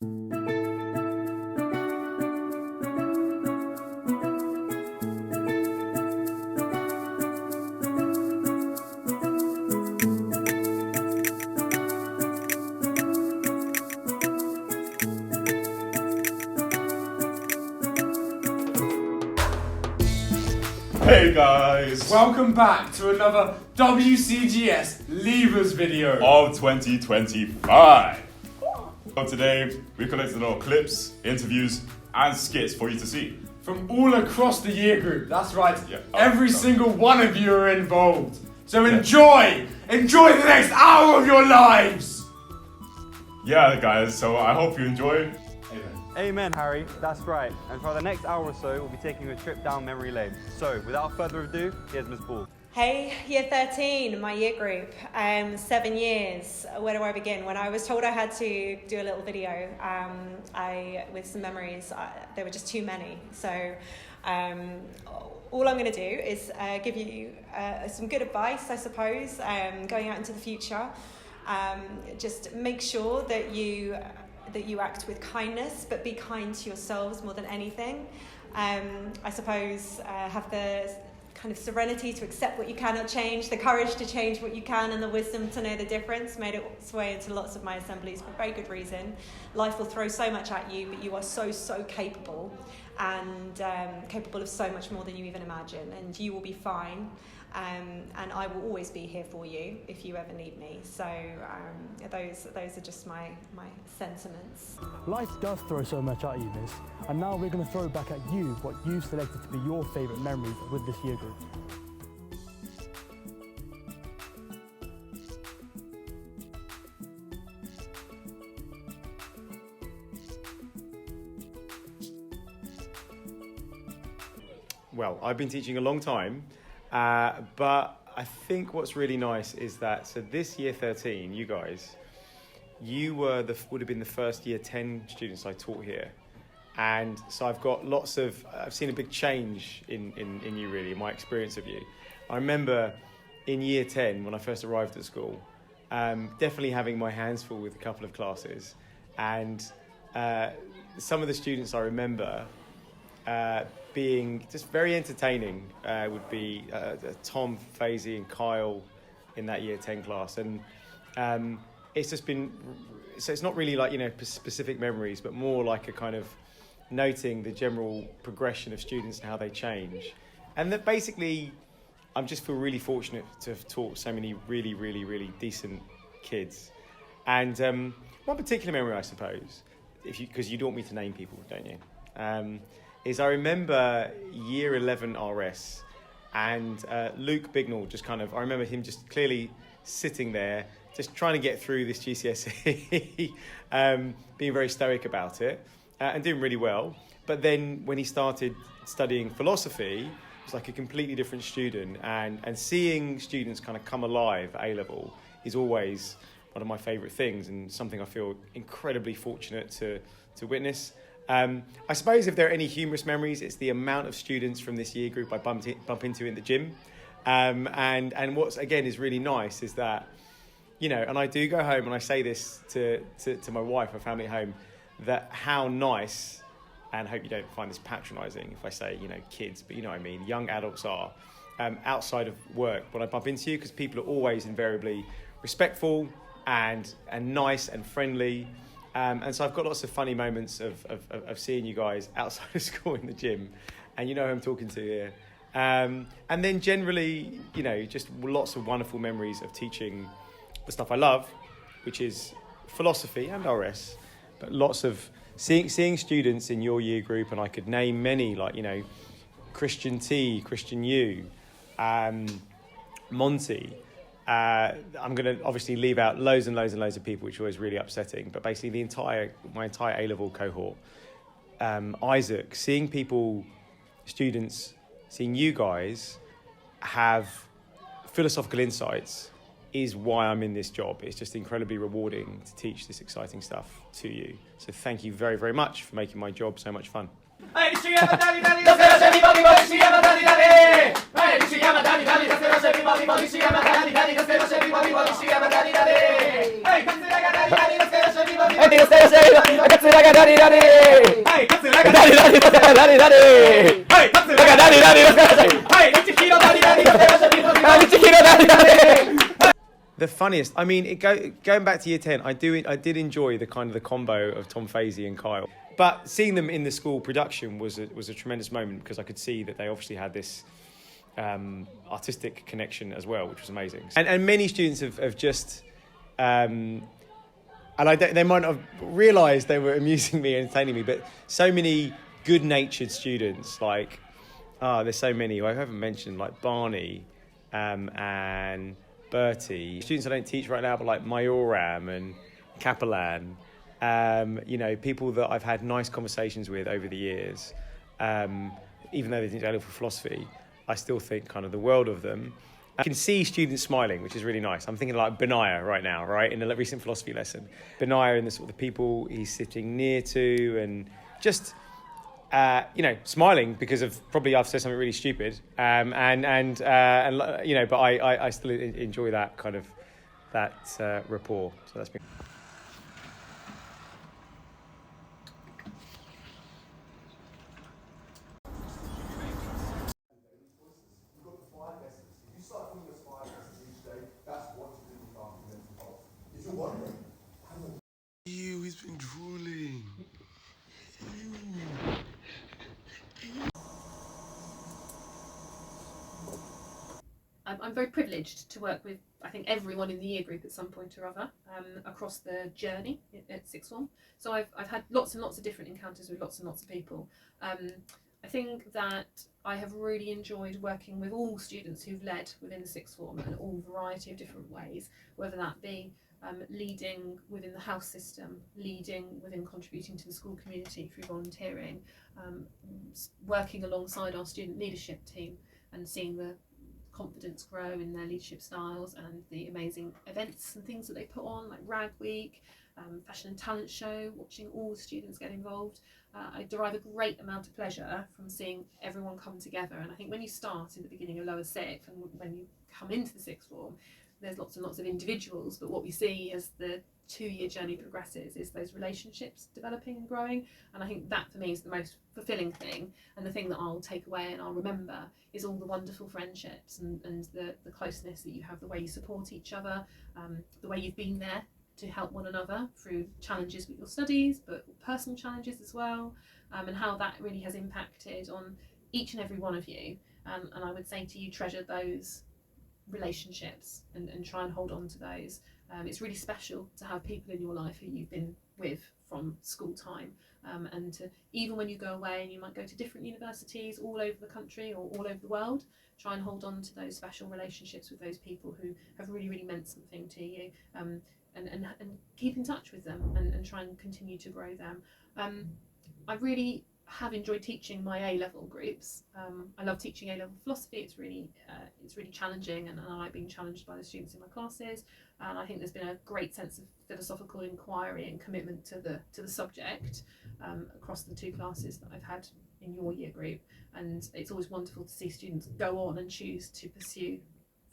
Hey guys! Welcome back to another WCGS Leavers video Of 2025. So today we collected a lot of clips, interviews, and skits for you to see. from all across the year group. That's right. Yeah. Every single one of you are involved. So enjoy the next hour of your lives. Yeah, guys, so I hope you enjoy. Amen, Harry. That's right. And for the next hour or so, we'll be taking a trip down memory lane. So, without further ado, here's Miss Ball. Hey, year 13, my year group, 7 years. Where do I begin? When I was told I had to do a little video, with some memories, there were just too many. So all I'm going to do is give you some good advice, I suppose, going out into the future. Just make sure that you act with kindness, but be kind to yourselves more than anything. I suppose have the kind of serenity to accept what you cannot change, the courage to change what you can, and the wisdom to know the difference. Made its way into lots of my assemblies for very good reason. Life will throw so much at you, but you are so capable, and capable of so much more than you even imagine, and you will be fine. And I will always be here for you if you ever need me. So those are just my sentiments. Life does throw so much at you, miss, and now we're going to throw back at you what you've selected to be your favourite memories with this year group. Well, I've been teaching a long time, but I think what's really nice is that, so this year 13, you guys, you would have been the first year 10 students I taught here. And so I've seen a big change in you really, in my experience of you. I remember in year 10, when I first arrived at school, definitely having my hands full with a couple of classes. And some of the students I remember being just very entertaining would be Tom, Faisy and Kyle in that year 10 class. And it's just been, so it's not really like, specific memories, but more like a kind of noting the general progression of students and how they change. And that basically, I just feel really fortunate to have taught so many really decent kids. And one particular memory, I suppose, because you don't want me to name people, don't you? Is I remember year 11 RS and Luke Bignall I remember him just clearly sitting there, just trying to get through this GCSE, being very stoic about it and doing really well. But then when he started studying philosophy, he was like a completely different student, and seeing students kind of come alive at A-level is always one of my favourite things and something I feel incredibly fortunate to witness. I suppose if there are any humorous memories, it's the amount of students from this year group I bump into in the gym. And what's, again, is really nice is that, and I do go home and I say this to my wife, my family at home, that how nice, and I hope you don't find this patronising if I say, kids, but you know what I mean, young adults are, outside of work when I bump into you, because people are always invariably respectful and nice and friendly. And so I've got lots of funny moments of seeing you guys outside of school in the gym, and you know who I'm talking to here. And then generally, just lots of wonderful memories of teaching the stuff I love, which is philosophy and RS, but lots of seeing students in your year group, and I could name many, like, Christian T, Christian U, Monty. I'm going to obviously leave out loads of people, which is always really upsetting. But basically, my entire A-level cohort, Isaac, seeing students, seeing you guys have philosophical insights is why I'm in this job. It's just incredibly rewarding to teach this exciting stuff to you. So thank you very, very much for making my job so much fun. The funniest, I mean, going back to year 10, I did enjoy the kind of the combo of Tom Fazy and Kyle. But seeing them in the school production was a tremendous moment, because I could see that they obviously had this artistic connection as well, which was amazing. And many students have just, and they might not have realised they were amusing me, entertaining me, but so many good-natured students, like, there's so many, I haven't mentioned, like Barney and Bertie. Students I don't teach right now, but like Mayoram and Capellan, people that I've had nice conversations with over the years, even though they didn't go for philosophy, I still think kind of the world of them. I can see students smiling, which is really nice. I'm thinking like Benaya right now, right, in a recent philosophy lesson. Benaya and the sort of the people he's sitting near to, and just, smiling because of probably I've said something really stupid. But I still enjoy that kind of, that rapport. So that's been... Ew, he's been drooling. I'm very privileged to work with, I think, everyone in the year group at some point or other, across the journey at sixth form. So I've had lots and lots of different encounters with lots and lots of people. I think that I have really enjoyed working with all students who've led within the sixth form in all variety of different ways, whether that be leading within the house system, leading within contributing to the school community through volunteering, working alongside our student leadership team and seeing the confidence grow in their leadership styles, and the amazing events and things that they put on, like Rag Week, Fashion and Talent Show, watching all the students get involved. I derive a great amount of pleasure from seeing everyone come together, and I think when you start in the beginning of lower sixth and when you come into the sixth form, there's lots and lots of individuals, but what we see as the 2-year journey progresses is those relationships developing and growing, and I think that for me is the most fulfilling thing, and the thing that I'll take away and I'll remember is all the wonderful friendships and the closeness that you have, the way you support each other, the way you've been there to help one another through challenges with your studies, but personal challenges as well, and how that really has impacted on each and every one of you. And I would say to you, treasure those relationships and try and hold on to those. It's really special to have people in your life who you've been with from school time, and to, even when you go away and you might go to different universities all over the country or all over the world, try and hold on to those special relationships with those people who have really, really meant something to you, and keep in touch with them and try and continue to grow them. I really have enjoyed teaching my A-level groups. I love teaching A-level philosophy. It's really challenging, and I like being challenged by the students in my classes. And I think there's been a great sense of philosophical inquiry and commitment to the subject across the 2 classes that I've had in your year group. And it's always wonderful to see students go on and choose to pursue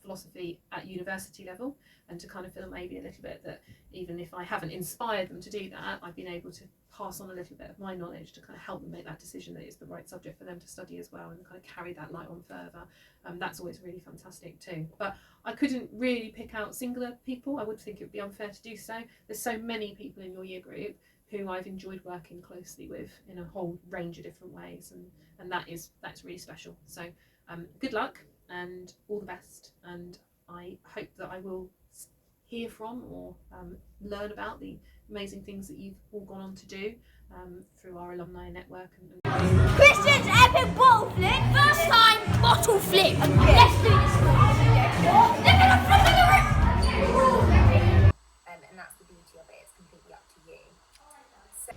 philosophy at university level, and to kind of feel maybe a little bit that even if I haven't inspired them to do that, I've been able to pass on a little bit of my knowledge to kind of help them make that decision that it's the right subject for them to study as well, and kind of carry that light on further. That's always really fantastic too. But I couldn't really pick out singular people. I would think it would be unfair to do so. There's so many people in your year group who I've enjoyed working closely with in a whole range of different ways, and that's really special. So good luck and all the best, and I hope that I will hear from or learn about the amazing things that you've all gone on to do through our alumni network. Christian's epic bottle flip! First time bottle flip! Let's do this! Look at the flip of the room! And that's the beauty of it, it's completely up to you.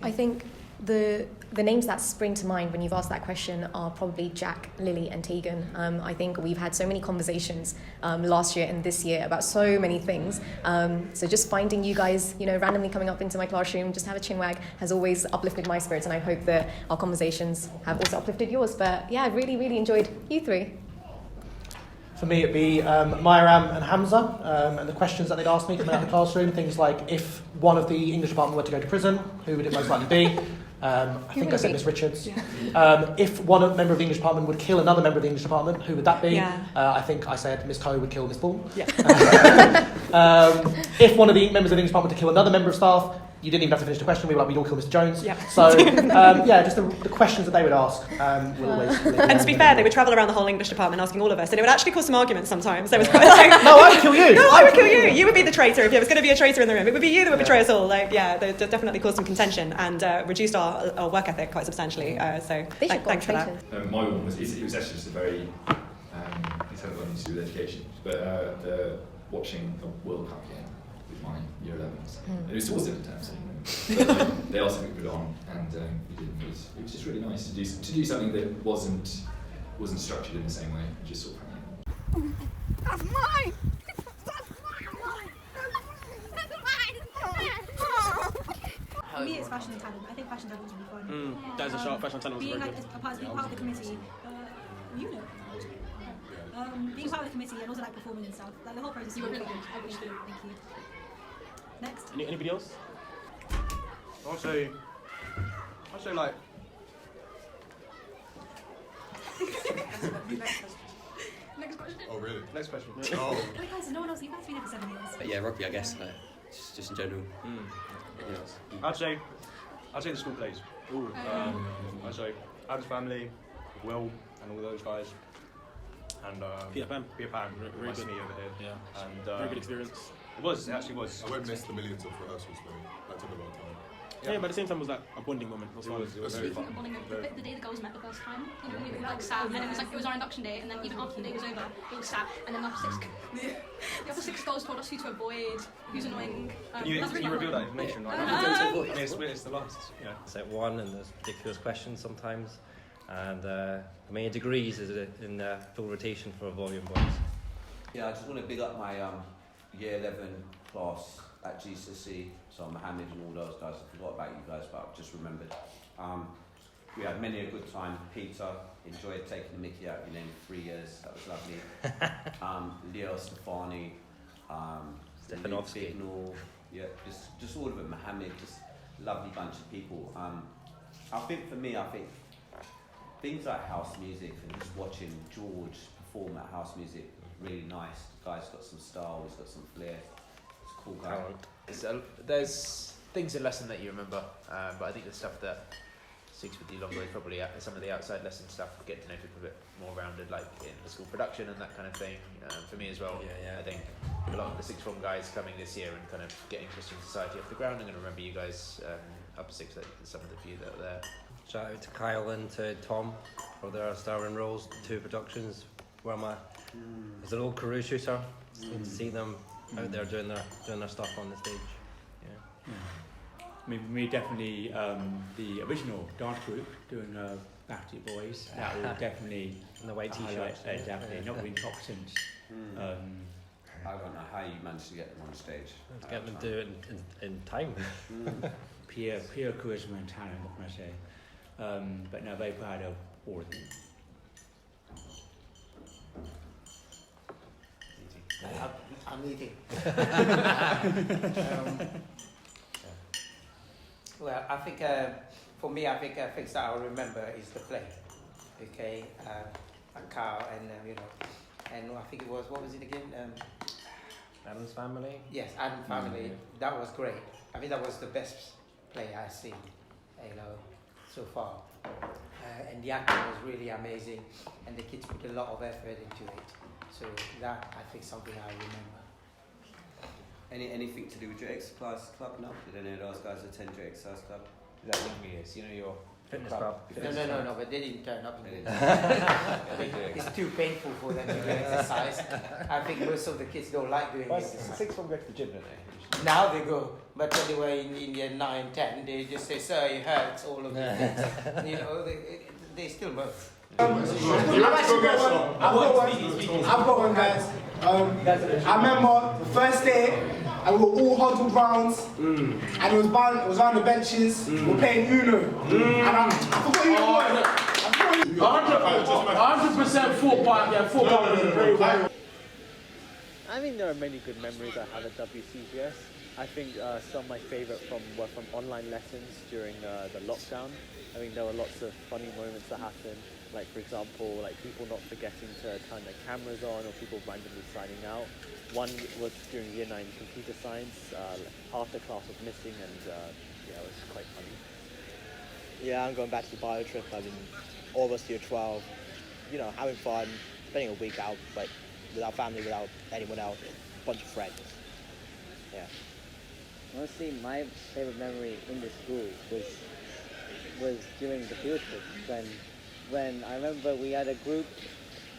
I think the names that spring to mind when you've asked that question are probably Jack, Lily and Tegan. I think we've had so many conversations last year and this year about so many things. So just finding you guys, randomly coming up into my classroom, just have a chin wag, has always uplifted my spirits, and I hope that our conversations have also uplifted yours. But yeah, I really, really enjoyed you 3. For me, it'd be Myram and Hamza, and the questions that they'd ask me coming out of the classroom. Things like, if one of the English department were to go to prison, who would it most likely be? I think I said Miss Richards. Yeah. If member of the English department would kill another member of the English department, who would that be? Yeah. I think I said Miss Coe would kill Miss Ball. Yeah. If one of the members of the English department were to kill another member of staff, you didn't even have to finish the question. We were like, we'd all kill Mr. Jones. Yeah. So, just the questions that they would ask will always... And to be fair, they would travel around the whole English department asking all of us, and it would actually cause some arguments sometimes. They was like, no, I would kill you. No, I would kill you. You would be the traitor if there was going to be a traitor in the room. It would be you that would betray us all. Like, yeah, they definitely caused some contention and reduced our work ethic quite substantially. So thanks for that. My one was actually just a very it's had nothing to do with education, but watching a World Cup game with my year 11s. It was towards the end of term, so but they asked me to put it on, and we did. It was just really nice to do something that wasn't structured in the same way. Just sort of That's mine. For me, it's fashion and talent. I think fashion talent would be fun. That's a shot. Fashion talent was very good. Being part of the committee, you know. Being part of the committee and also like performing and stuff. Like the whole process. You were really good. Thank you. Next. Anybody else? I'll say like. Next question. Oh really? Next question. Oh. Wait guys, no one else. You've guys been there for 7 years. But yeah, rugby, I guess. Just in general. I'd say the school plays. I'd say Adam's family, Will, and all those guys. And Peter Pan, very good. Me over here. Yeah. And very good experience. It actually was. I won't miss the millions of rehearsals though. That took a lot of time. Yeah, but at the same time, it was like a bonding moment. It was very fun. The day the girls met the first time, we like sat, and it was our induction day, and then even after the day was over, it was sat, and then the other six girls told us who to avoid, who's annoying. Can you reveal that information? It's the last. Yeah. Set one, and there's ridiculous questions sometimes, and the main degrees is in full rotation for volume boys. Yeah, I just want to big up my year 11 class at GCSE, so Mohammed and all those guys. I forgot about you guys, but I've just remembered. We had many a good time. Peter, enjoyed taking the mickey out of your name for 3 years. That was lovely. Leo Stefani, Stefanovsky. Yeah, just all of them. Mohammed, just lovely bunch of people. I think for me, things like house music and just watching George perform at house music, really nice. The guy's got some style, he's got some flair. It's a cool guy. There's things in lesson that you remember, but I think the stuff that sticks with you longer is probably some of the outside lesson stuff, getting to know people a bit more rounded, like in the school production and that kind of thing. For me as well, I think a lot of the sixth form guys coming this year and kind of getting Christian Society off the ground. I'm going to remember you guys upper six, some of the few that are there. Shout out to Kyle and to Tom for their starring roles, 2 productions. Where am I? As an old career shooter, to see them out there doing their stuff on the stage. I mean, for me, definitely the original dance group doing Backstreet Boys. That will definitely. And the white t-shirts. Definitely, not being top since. I don't know how you managed to get them on stage. To get them to do it in time. Pure charisma and talent, what can I say? But no, very proud of all of them. I'm eating. Well, I think for me, I think things that I'll remember is the play. Okay, and Carl and and I think it was, what was it again? Adam's Family. Yes, Adam's Family. That was great. I think that was the best play I've seen, so far. And the acting was really amazing, and the kids put a lot of effort into it. So that, I think, something I remember. Anything to do with your exercise club? No? Did any of those guys attend your exercise club? Is that young years? Your fitness club? No, but they didn't turn up. It's too painful for them to do exercise. I think most of the kids don't like doing exercise. Sixth form go to the gym, don't they? Now they go, but when they were in year 9, 10, they just say, "Sir, it hurts." All of these things. They still move. I've got one, guys. I remember the first day, and we were all huddled round, and it was on the benches. We were playing Uno, and I forgot who it was. 100%. 100% thought part, yeah, thought part was very well. I mean, there are many good memories I have at WCGS. I think some of my favourite were from online lessons during the lockdown. I think there were lots of funny moments that happened, like for example, like people not forgetting to turn their cameras on or people randomly signing out. One was during Year 9 computer science, half the class was missing and yeah, it was quite funny. Yeah, I'm going back to the bio trip. I'm in August year 12, you know, having fun, spending a week out, but without family, without anyone else, a bunch of friends. Yeah. Honestly, my favorite memory in the school was during the field trip when I remember we had a group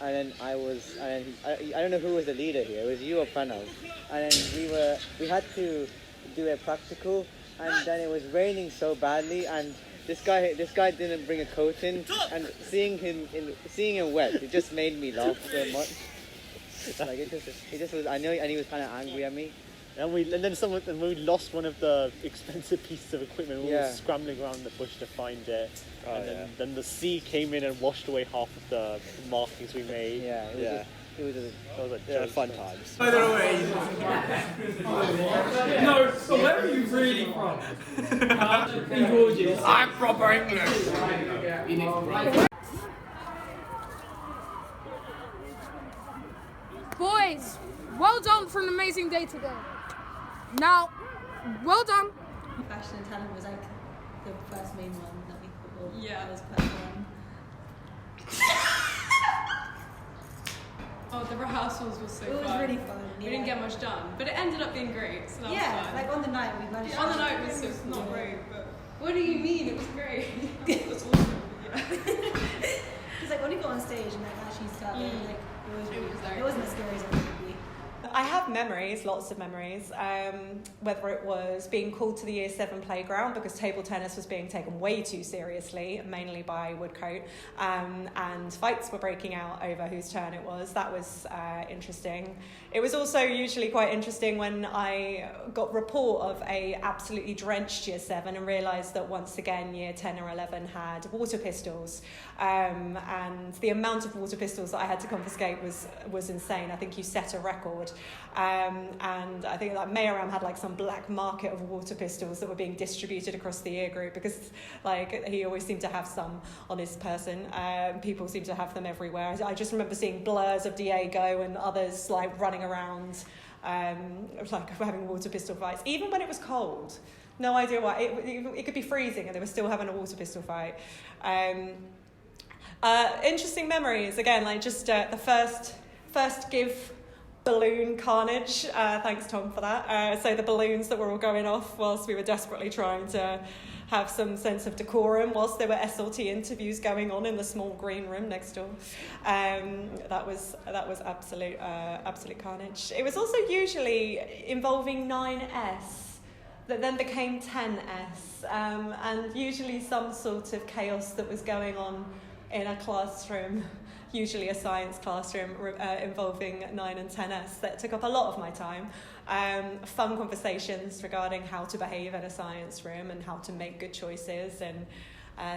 and then I don't know who was the leader here. It was you or Pranav, and then we had to do a practical, and then it was raining so badly, and this guy didn't bring a coat in, and seeing him wet, it just made me laugh so much. Like it just was. I know, and he was kind of angry at me. And then when we lost one of the expensive pieces of equipment, we were scrambling around the bush to find it. Then the sea came in and washed away half of the markings we made. It was fun times. By the way, no, so where are you really from? I'm proper English. Boys, well done for an amazing day today. Now, well done. Fashion and talent was like the first main one that we thought of. Yeah. That was quite fun. Oh, the rehearsals were so fun. It was really fun. We didn't get much done, but it ended up being great. So that was fun. Like on the night we managed. On the night was not great, but what do you mean? It was great. It was awesome. Yeah. Because like when we got on stage and like actually started, like it wasn't as scary as it would be. I have memories, lots of memories, whether it was being called to the Year 7 playground because table tennis was being taken way too seriously, mainly by Woodcote, and fights were breaking out over whose turn it was. That was interesting. It was also usually quite interesting when I got report of a absolutely drenched Year 7 and realised that once again Year 10 or 11 had water pistols, and the amount of water pistols that I had to confiscate was insane. I think you set a record. And I think like Mayoram had like some black market of water pistols that were being distributed across the year group because like he always seemed to have some on his person. People seem to have them everywhere. I just remember seeing blurs of Diego and others like running around like having water pistol fights, even when it was cold. No idea why. It could be freezing and they were still having a water pistol fight. Interesting memories again, like just the first give balloon carnage. Thanks, Tom, for that. So the balloons that were all going off whilst we were desperately trying to have some sense of decorum whilst there were SLT interviews going on in the small green room next door. That was absolute carnage. It was also usually involving 9S that then became 10S, and usually some sort of chaos that was going on in a classroom. Usually a science classroom involving 9 and 10S that took up a lot of my time. Fun conversations regarding how to behave in a science room and how to make good choices and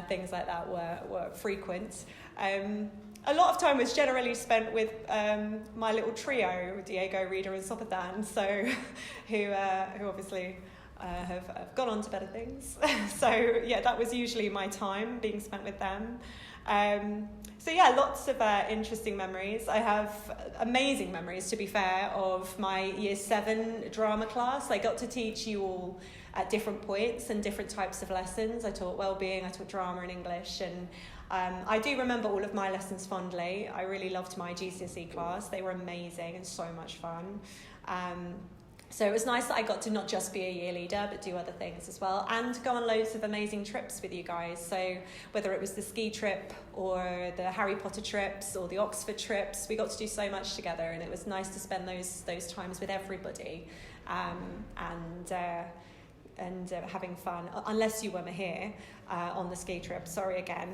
things like that were frequent. A lot of time was generally spent with my little trio, Diego, Rita and Sopadan, so who obviously have gone on to better things. So yeah, that was usually my time being spent with them. So yeah, lots of interesting memories. I have amazing memories, to be fair, of my Year 7 drama class. I got to teach you all at different points and different types of lessons. I taught wellbeing, I taught drama and English, and I do remember all of my lessons fondly. I really loved my GCSE class. They were amazing and so much fun. So it was nice that I got to not just be a year leader, but do other things as well, and go on loads of amazing trips with you guys. So whether it was the ski trip or the Harry Potter trips or the Oxford trips, we got to do so much together, and it was nice to spend those times with everybody, and having fun, unless you were here on the ski trip. Sorry again,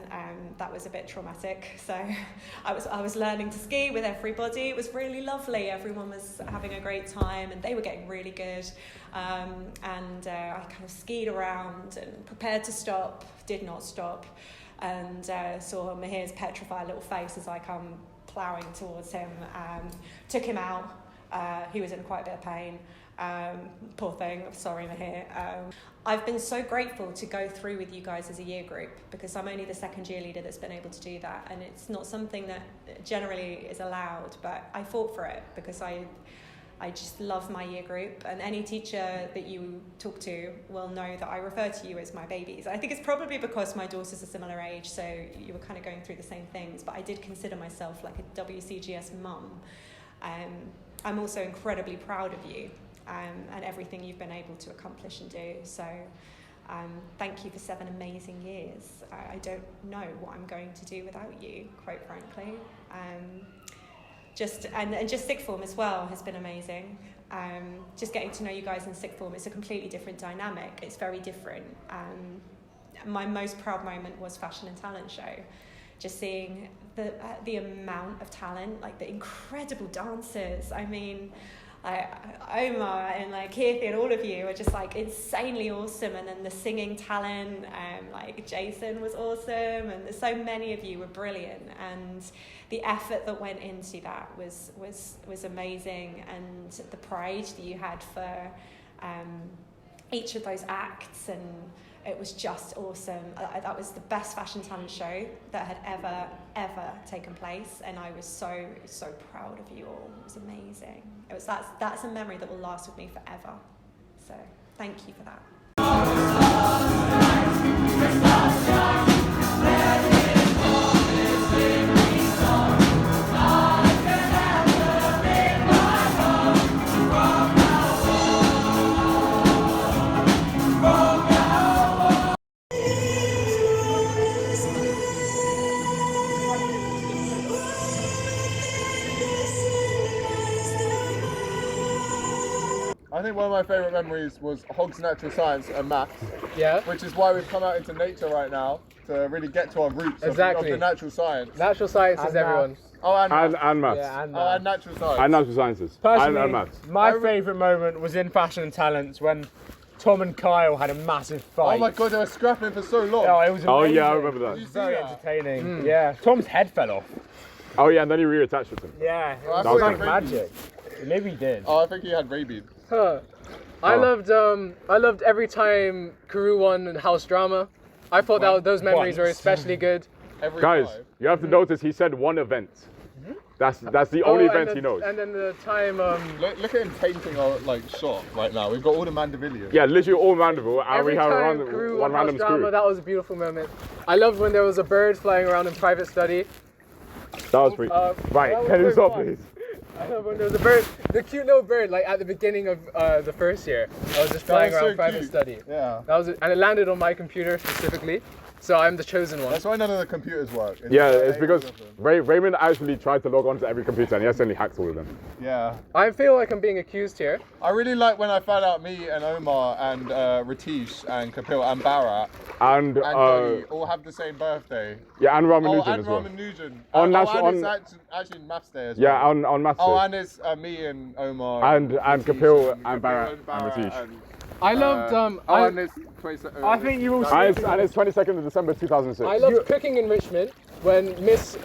that was a bit traumatic. So I was learning to ski with everybody. It was really lovely. Everyone was having a great time and they were getting really good. I kind of skied around and prepared to stop, did not stop. and saw Mahir's petrified little face as I come ploughing towards him. Took him out. He was in quite a bit of pain. Poor thing. Sorry, Mahir. I've been so grateful to go through with you guys as a year group, because I'm only the second year leader that's been able to do that, and it's not something that generally is allowed, but I fought for it because I just love my year group, and any teacher that you talk to will know that I refer to you as my babies. I think it's probably because my daughter's a similar age, so you were kind of going through the same things, but I did consider myself like a WCGS mum. I'm also incredibly proud of you and everything you've been able to accomplish and do. So thank you for 7 amazing years. I don't know what I'm going to do without you, quite frankly. Just sixth form as well has been amazing. Just getting to know you guys in sixth form, it's a completely different dynamic. It's very different. My most proud moment was Fashion and Talent Show. Just seeing the amount of talent, like the incredible dancers. I mean, Omar and like Kirthi and all of you are just like insanely awesome, and then the singing talent, like Jason was awesome, and so many of you were brilliant, and the effort that went into that was amazing, and the pride that you had for each of those acts, and it was just awesome. That was the best fashion talent show that had ever taken place, and I was so proud of you all. It was amazing. That's a memory that will last with me forever. So thank you for that. I think one of my favourite memories was Hogg's Natural Science and Maths. Yeah. Which is why we've come out into nature right now, to really get to our roots of the natural science. Natural sciences, everyone. Oh, and maths. Yeah, and and natural science. And natural sciences. Personally, and maths. my favourite moment was in Fashion and Talents when Tom and Kyle had a massive fight. Oh my god, they were scrapping for so long. Oh, it was amazing. Oh yeah, I remember that. It was very entertaining. Yeah. Tom's head fell off. Oh yeah, and then he reattached it to him. Yeah, Oh, it was like magic. Maybe he did. Oh, I think he had rabies. Huh. I loved every time Kuru won House Drama. I thought that those memories were especially good. Guys, you have to notice he said one event. That's the only event he knows. And then the time. Look at him painting our shot right now. We've got all the Mandevillians. Yeah, literally all Mandeville, and every we have time Kuru one won random House Drama, screw. that was a beautiful moment. I loved when there was a bird flying around in private study. That was pretty. Right, can you stop, please? I love when there was a bird, the cute little bird, like at the beginning of the first year. I was just flying around private study. Yeah. That was, and it landed on my computer specifically, so I'm the chosen one. That's why none of the computers work. Yeah, it's because Raymond actually tried to log on to every computer and he accidentally hacked all of them. Yeah. I feel like I'm being accused here. I really like when I found out me and Omar and Ratish and Kapil and Bharat and Dolly all have the same birthday. Yeah, and Ramanujan and as well. Ramanujan. On it's actually Maths Day as well. Yeah, on Maths Day. Oh, and it's me and Omar. And Kapil and Bharat and Ratish. I loved and it's I think you all. And it's 22nd of December 2006. I loved cooking enrichment when Miss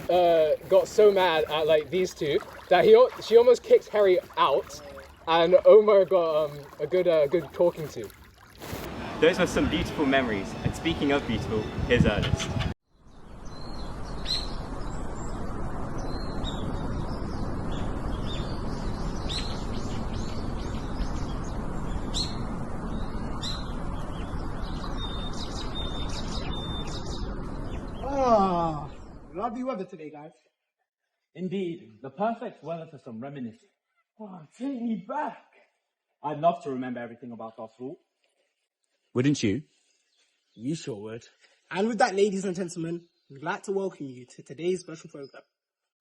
got so mad at like these two that she almost kicked Harry out, and Omar got a good talking to. Those were some beautiful memories, and speaking of beautiful, here's Ernest. Ah, lovely weather today, guys. Indeed, the perfect weather for some reminiscing. Oh, take me back. I'd love to remember everything about our school. Wouldn't you? You sure would. And with that, ladies and gentlemen, we'd like to welcome you to today's special program.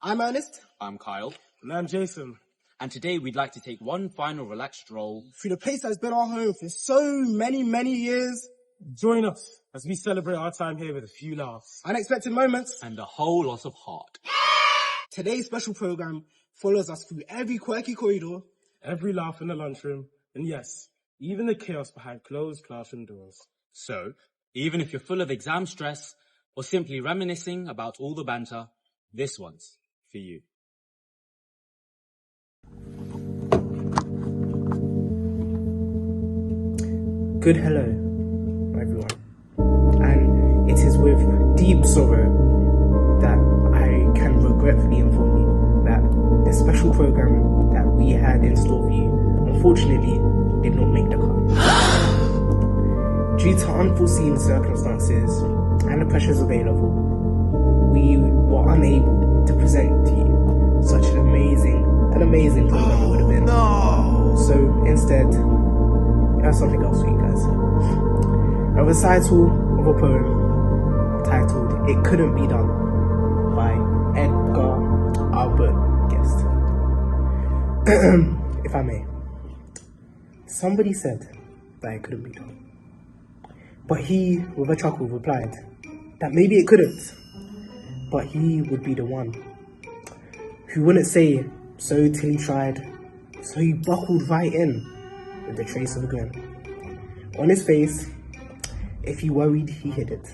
I'm Ernest. I'm Kyle. And I'm Jason. And today we'd like to take one final relaxed stroll Through the place that's been our home for so many years. Join us as we celebrate our time here with a few laughs Unexpected moments. and a whole lot of heart. Today's special program follows us through every quirky corridor, Every laugh in the lunchroom, and yes, even the chaos behind closed classroom doors. So, even if you're full of exam stress, or simply reminiscing about all the banter, this one's for you. Good hello, everyone. And it is with deep sorrow that I can regretfully inform you that the special program that we had in store for you unfortunately did not make the cut. Due to unforeseen circumstances and the pressures of A-level, we were unable to present to you such an amazing program it would have been. No! So instead, we have something else for you guys. A recital of a poem titled "It Couldn't Be Done" by Edgar Albert Guest. If I may. Somebody said that it couldn't be done. But he, with a chuckle, replied that maybe it couldn't, but he would be the one who wouldn't say so till he tried, so he buckled right in with a trace of a grin. On his face, if he worried, he hid it.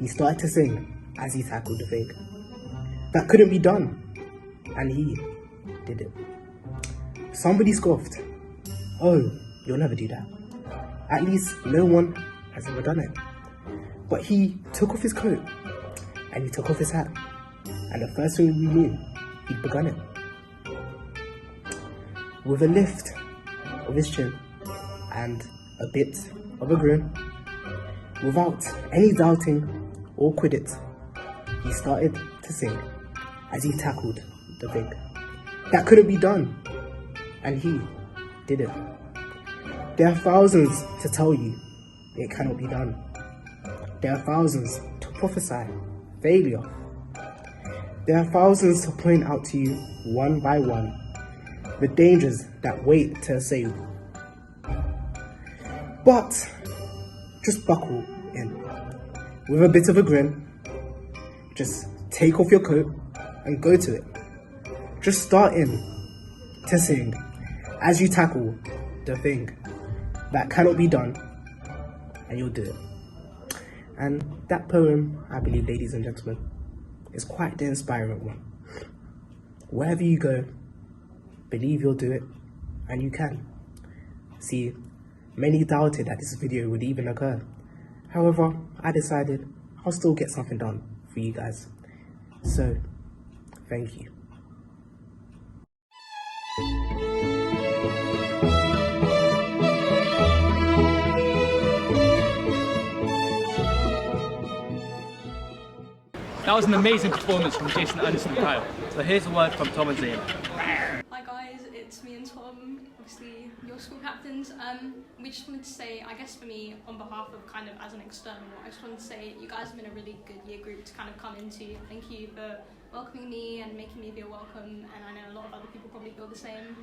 He started to sing as he tackled the thing that couldn't be done, and he did it. Somebody scoffed, "Oh, you'll never do that. At least no one has ever done it." But he took off his coat, and he took off his hat, and the first thing we knew, he'd begun it. With a lift of his chin, and a bit of a grin, without any doubting or quiddit, he started to sing as he tackled the thing that couldn't be done, and he did it. There are thousands to tell you it cannot be done. There are thousands to prophesy failure. There are thousands to point out to you one by one the dangers that wait to assail you. But just buckle in with a bit of a grin. Just take off your coat and go to it. Just start in to sing as you tackle the thing that cannot be done, and you'll do it. And that poem, I believe, ladies and gentlemen, is quite the inspiring one. Wherever you go, believe you'll do it, and you can. See, many doubted that this video would even occur. However, I decided I'll still get something done for you guys. So, thank you. That was an amazing performance from Jason, Anderson and Kyle. So here's a word from Tom and Zane. Hi guys, it's me and Tom, obviously your school captains. We just wanted to say, I guess for me, on behalf of kind of as an external, I just wanted to say you guys have been a really good year group to kind of come into. Thank you for welcoming me and making me feel welcome, and I know a lot of other people probably feel the same.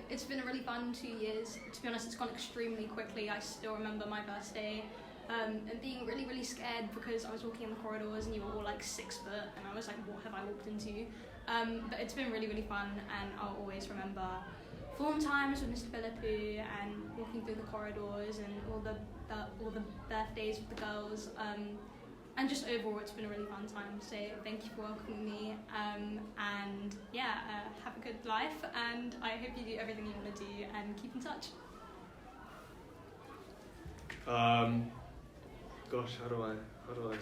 It's been a really fun 2 years. To be honest, it's gone extremely quickly. I still remember my first day. And being really, really scared because I was walking in the corridors and you were all like 6 foot and I was like, what have I walked into? But it's been really, really fun, and I'll always remember form times with Mr. Philippou and walking through the corridors and all the birthdays with the girls. And just overall, it's been a really fun time. So thank you for welcoming me. And yeah, have a good life, and I hope you do everything you want to do and keep in touch. Gosh, how do I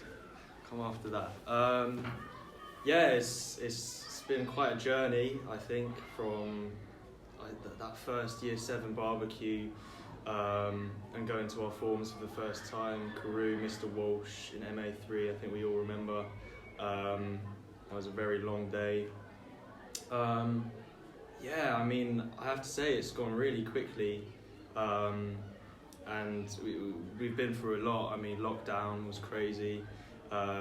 come after that? Yeah, it's been quite a journey, I think, from that first year 7 barbecue and going to our forms for the first time. Carew, Mr. Walsh in MA3, I think we all remember. That was a very long day. Yeah, I mean, I have to say it's gone really quickly. And we've been through a lot. I mean, lockdown was crazy.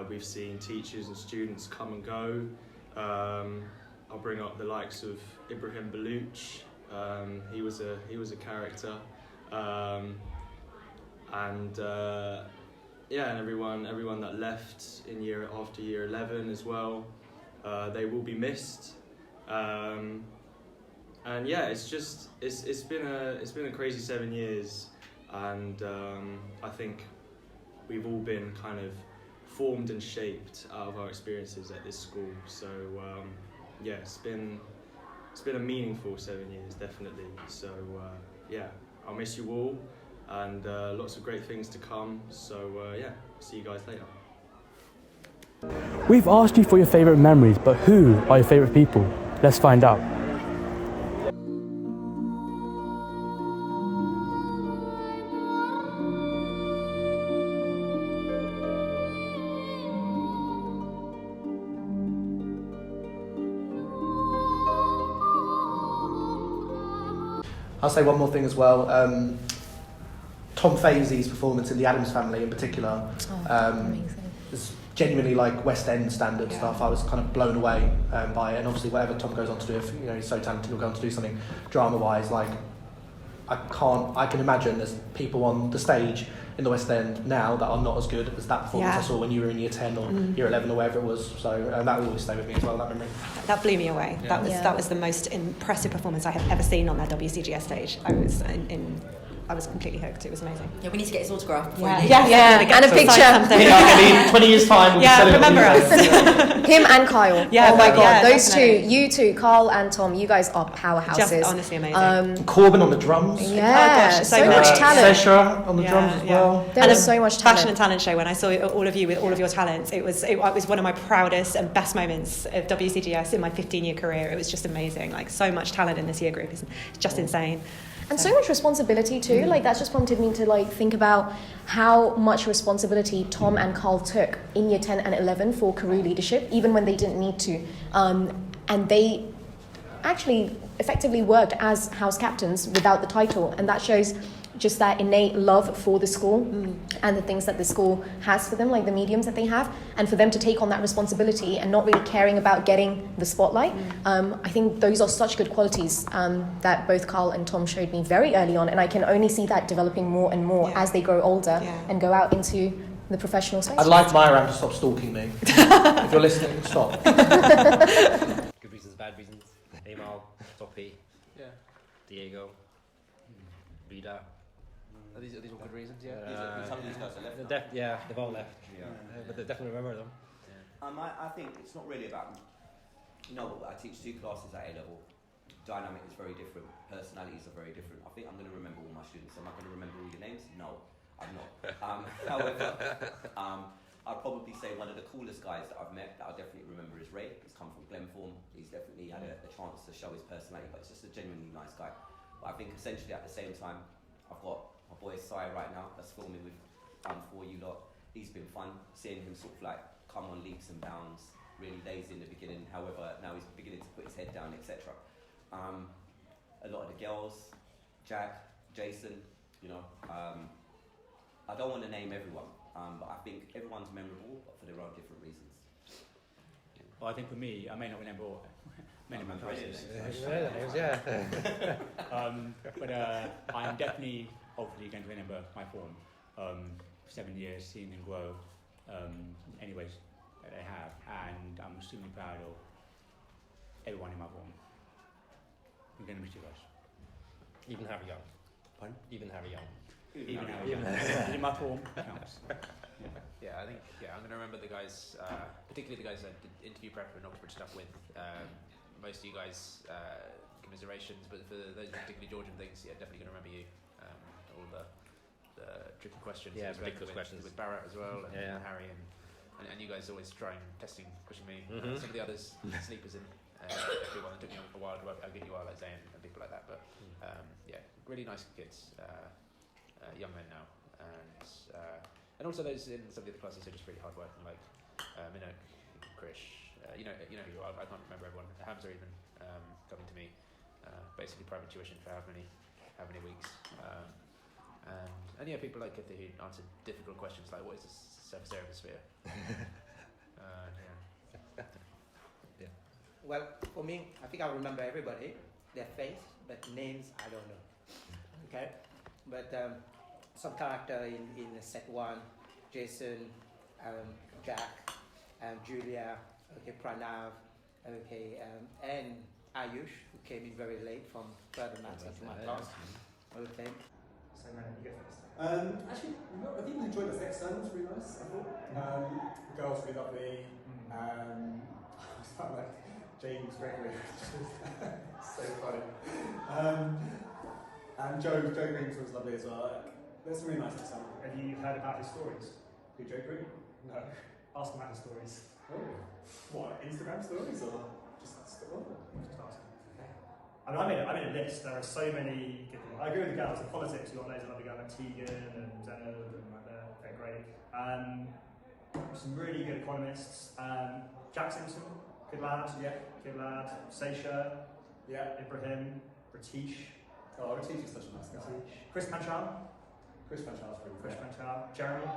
We've seen teachers and students come and go. I'll bring up the likes of Ibrahim Baluch. He was a character. And everyone that left in after year 11 as well. They will be missed. And yeah, it's been a crazy 7 years. And I think we've all been kind of formed and shaped out of our experiences at this school. So yeah, it's been a meaningful 7 years, definitely. So yeah, I'll miss you all, and lots of great things to come. So yeah, see you guys later. We've asked you for your favourite memories, but who are your favourite people? Let's find out. I'll say one more thing as well. Tom Fazy's performance in The Addams Family in particular is genuinely like West End standard stuff. I was kind of blown away by it, and obviously whatever Tom goes on to do, if he's so talented, he'll go on to do something drama-wise. Like I can imagine there's people on the stage in the West End now that are not as good as that performance I saw when you were in year 10 or year 11 or wherever it was. So that will always stay with me as well, that memory. That blew me away. That was the most impressive performance I have ever seen on that WCGS stage. I was completely hooked. It was amazing. Yeah, we need to get his autograph before Yeah, you leave. yeah, And a picture. In 20 years' time, we'll remember us. Him and Kyle. Yeah, oh my god, yeah, those definitely. two, you two, Carl and Tom, you guys are powerhouses. Just honestly amazing. Corbin on the drums. Yeah, so much talent. Sesha on the drums as well. There was so much talent. Fashion and talent show when I saw all of you with all of your talents. It was one of my proudest and best moments of WCGS in my 15-year career. It was just amazing. Like so much talent in this year group. It's just insane. And so much responsibility too. Like that's just prompted me to like think about how much responsibility Tom and Carl took in year 10 and 11 for career leadership, even when they didn't need to. And they actually effectively worked as house captains without the title, and that shows just that innate love for the school and the things that the school has for them, like the mediums that they have, and for them to take on that responsibility and not really caring about getting the spotlight. I think those are such good qualities that both Carl and Tom showed me very early on, and I can only see that developing more and more as they grow older and go out into the professional space. I'd like Myram to stop stalking me. If you're listening, stop. Good reasons, bad reasons. Amal, Toppy, Diego, Vida. Are these all good reasons? Yeah. Some of these guys are left. Yeah, they've all left. But they definitely remember them. I think it's not really about. I teach 2 classes at A level. Dynamic is very different. Personalities are very different. I think I'm going to remember all my students. Am I going to remember all your names? No, I'm not. However, I'd probably say one of the coolest guys that I've met that I definitely remember is Ray. He's come from Glenthorne. He's definitely had a chance to show his personality, but he's just a genuinely nice guy. But I think essentially at the same time, I've got my boy Sai right now that's filming with for you lot. He's been fun seeing him sort of like come on leaps and bounds, really lazy in the beginning. However, now he's beginning to put his head down, etc. A lot of the girls, Jack, Jason, I don't want to name everyone, but I think everyone's memorable, but for their own different reasons. Well, I think for me, I may not remember many of my classes. But I'm definitely, hopefully, going to remember my form. 7 years, seeing them grow, any ways that they have, and I'm extremely proud of everyone in my form. I'm going to miss you guys. Even Harry Young. Pardon? Even Harry Young. Even Harry Young. In my form, counts. Yeah, I think I'm going to remember the guys, particularly the guys I did interview prep and Oxford stuff with. Most of you guys, commiserations, but for those particularly Georgian things, definitely going to remember you. All the tricky questions. Yeah, ridiculous questions with Bharat as well, and Harry, and you guys always trying, testing, pushing me. Some of the others, sleepers in. Everyone, it took me a while to get you out, like Zayn and people like that. But really nice kids, young men now, and also those in some of the other classes who are just really hard working, like Minok, Krish. You know who you are. I can't remember everyone. Hamza even coming to me, basically private tuition for how many weeks. And people like Kitty who answer difficult questions like what is the surface area of a sphere? Well, for me, I think I'll remember everybody, their face, but names I don't know. Okay, but some character in set 1, Jason, Jack, Julia, Pranav, and Ayush, who came in very late from further maths into my class. Okay. So, man, you go first. Actually, I really enjoyed the exam. It was really nice, I thought. girls really lovely. I felt like James Gregory, so funny. And Joe Green was lovely as well. Like, there's some really nice stuff. Have you heard about his stories? Who, Joe Green? No. Ask him about his stories. Oh. What, Instagram stories or just Just ask him. I mean, I made a list. There are so many good people. I agree with the girls in politics. You've got loads of other guys like Tegan and Zenab and like they're great. Some really good economists. Jack Simpson, good lad. Yeah. Good lad. Seisha. Yeah. Ibrahim. Ratish. Oh, Ratish is such a nice guy. Ratish. Chris Panchal. Chris Panchal's really good. Chris Panchal. Jeremy.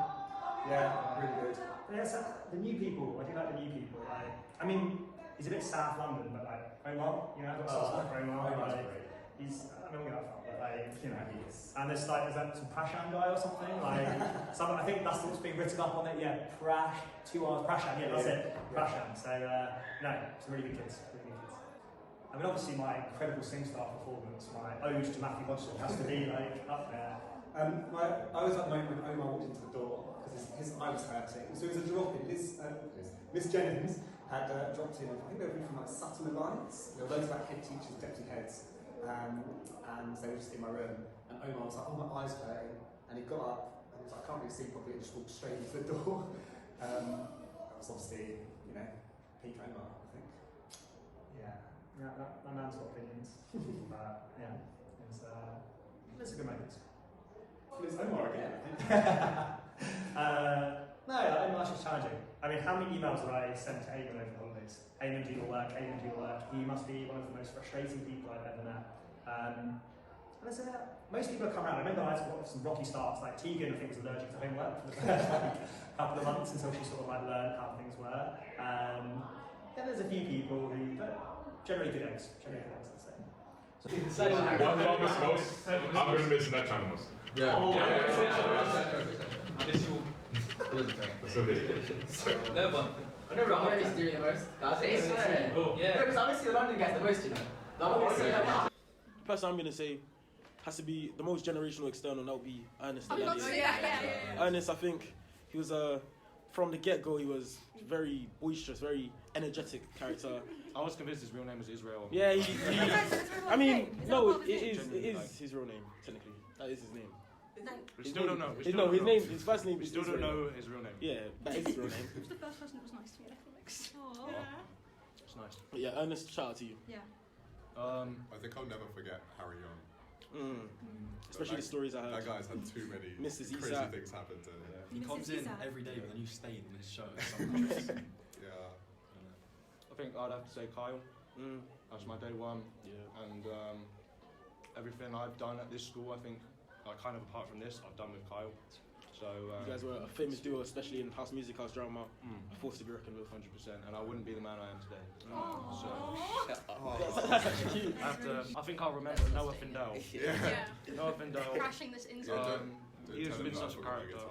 Yeah, really good. Yeah, so the new people. I do like the new people. Like, I mean, he's a bit South London, but like Omar, you know, I've got stuff for Omar. Omar's Like, great. he's, I don't know what that but like, you know, and there's like, is that some Prashan guy or something? Like, I think that's what's being written up on it. Yeah, 2 hours Prashan. Yeah, that's it. Prashan. So no, some really good kids. Really good kids. I mean, obviously, my incredible SingStar performance, my ode to Matthew Hodgson, has to be like up there. I was at the moment when Omar walked into the door because his eye was hurting. So it was a drop in. Miss Jennings had dropped in. I think they were from like Sutton Alliance. There were loads of like head teachers, deputy heads, and they were just in my room. And Omar was like, "Oh, my eyes hurting," and he got up and he was like, "I can't really see properly," and just walked straight into the door. That was obviously, you know, peak Omar, I think. Yeah, that man's got opinions, but yeah, it's a good moment. It's Omar again, I think. No, Omar's just challenging. I mean, how many emails did I send to Eamon over the holidays? Eamon, do your work, Eamon, do your work. He must be one of the most frustrating people I've ever met. Most people have come around. I remember I had some rocky starts, like Tegan, I think, was allergic to homework for the first couple of months until she sort of like learned how things were. Then there's a few people who generally good eggs, I'd say. I'm going to miss that channel most. Yeah. No one. I know I'm already doing the most. That's it. Yeah. Because obviously the London gets the most, you know. The person I'm going to say has to be the most generational external, and that would be Ernest. Ernest, I think he was from the get-go, he was very boisterous, very energetic character. I was convinced his real name was Israel. Yeah, I mean, no, it is his real name, technically. That is his name. We still don't know. His first name. We still don't know his real name. Yeah, that is his real name. Who's the first person that was nice to me? I feel like. Yeah. It's nice. But yeah, Ernest, shout out to you. Yeah. I think I'll never forget Harry Young. Especially the stories I heard. That guy's had too many crazy things happen to him. He comes in every day with a new stain on his shirt. Yeah. I think I'd have to say Kyle. That's my day one. Yeah. And everything I've done at this school, I think, kind of apart from this, I've done with Kyle. So you guys were a famous duo, especially in house music, house drama. A force to be reckoned with. 100%, and I wouldn't be the man I am today. That's actually cute. I think I'll remember Noah Findell. Yeah. Noah Findell. Crashing this into. He has been such a character.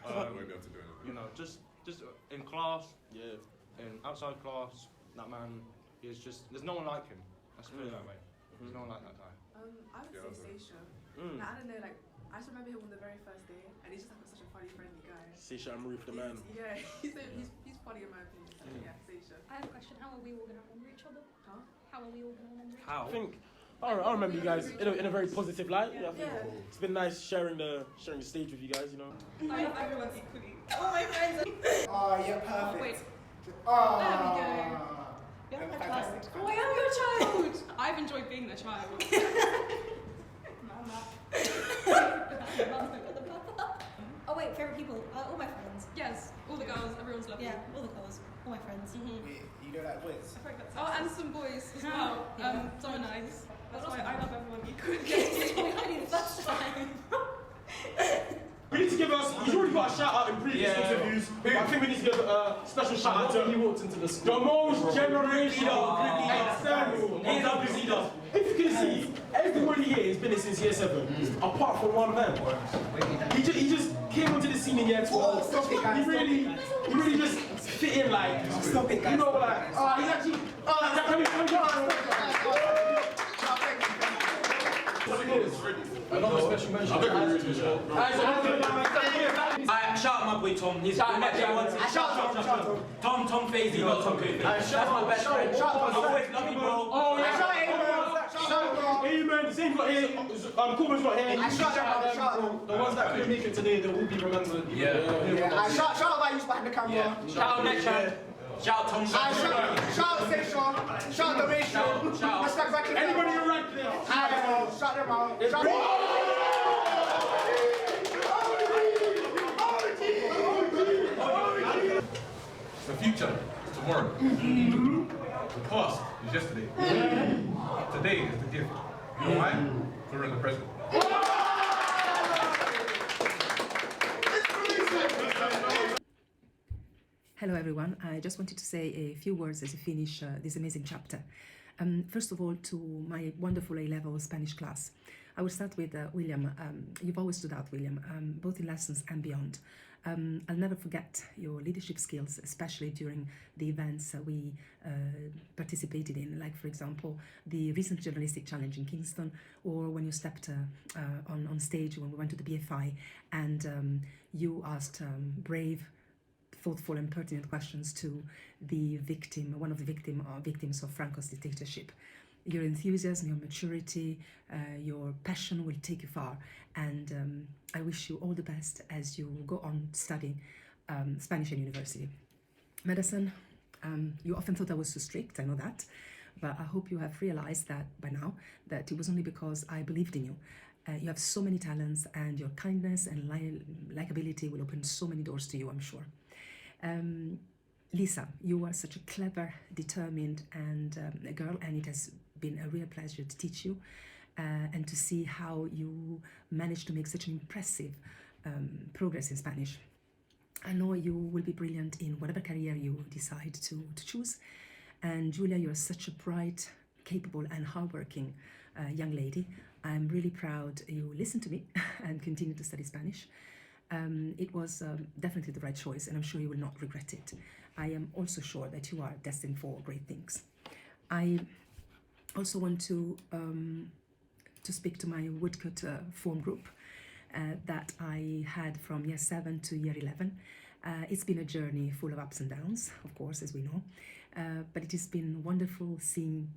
I won't be able to do anything. You know, just in class, in outside class, that man is just. There's no one like him. Let's put it that way. There's no one like that guy. I would say Seisha. I don't know, like, I just remember him on the very first day, and he's just like such a funny, friendly guy. Seisha and Maruf, the man. Yeah, he's funny in my opinion. So yeah, Seisha. I have a question. How are we all going to remember each other? Huh? How are we all going to remember each other? I think I remember you guys in a very positive light. Yeah, I think it's been nice sharing the stage with you guys. You know. I love everyone equally. All my friends. Oh, yeah, perfect. There we go. You're my child. Oh, I am your child. I've enjoyed being the child. Mama. Oh wait, favorite people? All my friends. Yes, all the girls. Everyone's lovely. Yeah, all the girls. All my friends. You know that boys? Oh, and some boys as well. Some are nice. That's why I love everyone equally. The first time. We need to give us. He's already got a shout out in previous interviews. But I think we need to give a special shout out to. He walked into the school. The most generational external AW leader. If you can see, everybody here has been here since year 7, apart from one man. He just came onto the scene in year 12. He really just fit in like. Stop it, guys. You know, like, he's actually. Another special mention. Shout out my boy Tom. He's Shout out my everyone. boy. Tom Fazy, not Tom Kofi. Shout out my best friend. Shout out my boy, love you, bro. Oh, yeah. Shout out Amen. The same got here. Coolman's got here. Shout out the ones that couldn't make it today, they will be remembered. Yeah. Shout out that used behind the camera. Shout out next time. Shout out Tom. Shout out Station. Shout out Donation. Shout out anybody who ranked there. Shout them out. The future is tomorrow. The past is yesterday. Today is the gift. You know why? Because we're in the present. Hello everyone, I just wanted to say a few words as we finish this amazing chapter. First of all, to my wonderful A-level Spanish class. I will start with William. You've always stood out, William, both in lessons and beyond. I'll never forget your leadership skills, especially during the events we participated in, like for example, the recent journalistic challenge in Kingston, or when you stepped on stage when we went to the BFI and you asked brave, thoughtful and pertinent questions to the victim, one of the victims of Franco's dictatorship. Your enthusiasm, your maturity, your passion will take you far, and I wish you all the best as you go on studying Spanish at university. Medicine, you often thought I was too strict, I know that, but I hope you have realized that by now, that it was only because I believed in you. You have so many talents, and your kindness and likability will open so many doors to you, I'm sure. Lisa, you are such a clever, determined and a girl, and it has been a real pleasure to teach you and to see how you managed to make such an impressive progress in Spanish. I know you will be brilliant in whatever career you decide to choose. And Julia, you're such a bright, capable and hardworking young lady. I'm really proud you listened to me and continue to study Spanish. It was definitely the right choice, and I'm sure you will not regret it. I am also sure that you are destined for great things. I also want to speak to my woodcut form group that I had from year 7 to year 11. It's been a journey full of ups and downs, of course, as we know, but it has been wonderful seeing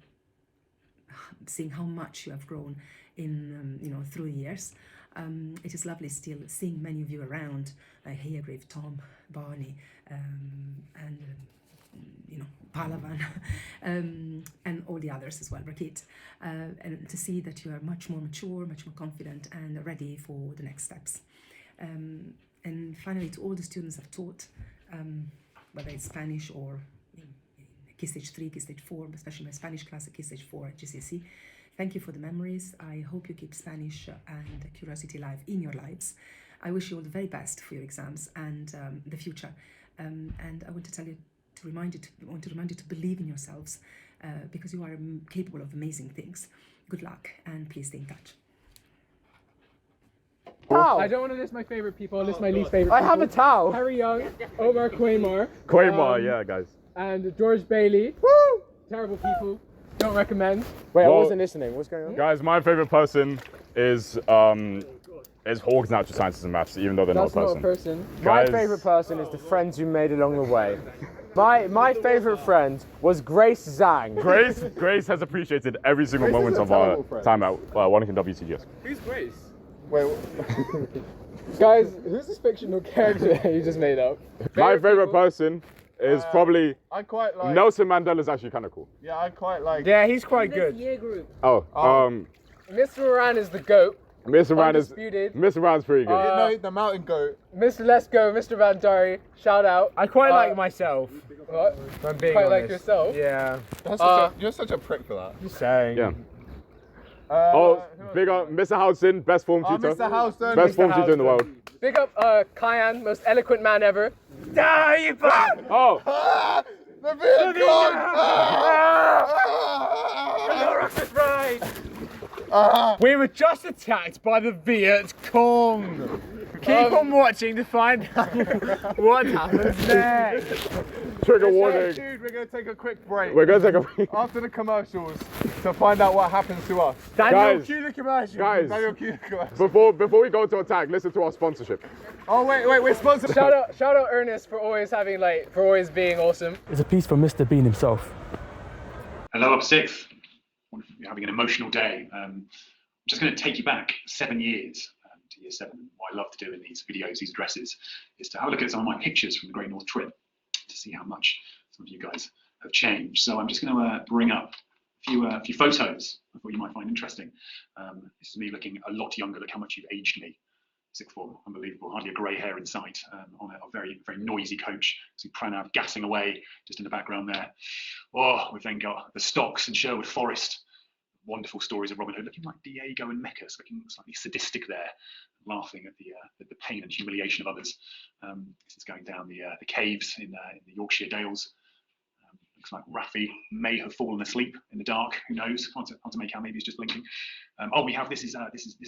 how much you have grown in through the years. It is lovely still seeing many of you around, like Haygrave, Tom, Barney, and Palavan, and all the others as well, Rakit, and to see that you are much more mature, much more confident, and ready for the next steps. And finally, to all the students I've taught, whether it's Spanish or Key Stage 3, Key Stage 4, especially my Spanish class at Key Stage 4 at GCSE. Thank you for the memories. I hope you keep Spanish and curiosity alive in your lives. I wish you all the very best for your exams and the future. And I want to remind you to believe in yourselves because you are capable of amazing things. Good luck, and please stay in touch. Towel. I don't want to list my favorite people. I'll list my least favorite. I have a towel. Harry Young, Omar Quaymar. Yeah, guys. And George Bailey. Woo! Terrible people. Don't recommend. Wait, I wasn't listening. What's going on? Guys, my favorite person is Hawks Natural Sciences and Maths, even though they're not a person. My favorite person is the friends you made along the way. My favorite friend was Grace Zhang. Grace has appreciated every single moment of our time at Wallington WTGS. Who's Grace? Wait. Guys, who's this fictional character that you just made up? My favorite person is probably I quite like Nelson Mandela's actually kind of cool. Yeah, I quite like. Yeah, he's quite This good. year group. Mr. Moran is the GOAT. Mr. Moran's pretty good. The mountain goat. Mr. Let's Go, Mr. Van Dari, shout out. I quite like myself. What? If I'm being quite honest. like yourself? Yeah. You're such a prick for that. Just saying. Yeah. Big up Mr. Houston, best form tutor. Mr. Houston. Best form tutor in the world. Big up Kyan, most eloquent man ever. Die, you fuck! Oh! The Vietcong! We were just attacked by the Viet Cong. Keep on watching to find out what happens next. Trigger warning. Dude, we're going to take a quick break. We're going to take a break. After the commercials to find out what happens to us. Daniel, cue the commercial. Guys, Daniel, cue the commercial. before we go to attack, listen to our sponsorship. Oh, wait, we're sponsored. Shout out Ernest for always being awesome. It's a piece from Mr. Bean himself. Hello, up sixth. You're having an emotional day. I'm just going to take you back 7 years to year 7. What I love to do in these videos, these addresses, is to have a look at some of my pictures from the Great North Trip to see how much some of you guys have changed. So I'm just going to bring up a few photos of what you might find interesting. This is me looking a lot younger. Look how much you've aged me. Sixth form, unbelievable. Hardly a grey hair in sight on a very, very noisy coach. See Pranav gassing away just in the background there. Oh, we've then got the Stocks and Sherwood Forest. Wonderful stories of Robin Hood, looking like Diego and Mecca's, looking slightly sadistic there, laughing at the pain and humiliation of others. This is going down the caves in the Yorkshire Dales. Looks like Raffi may have fallen asleep in the dark. Who knows? Hard to make out. Maybe he's just blinking. We have this is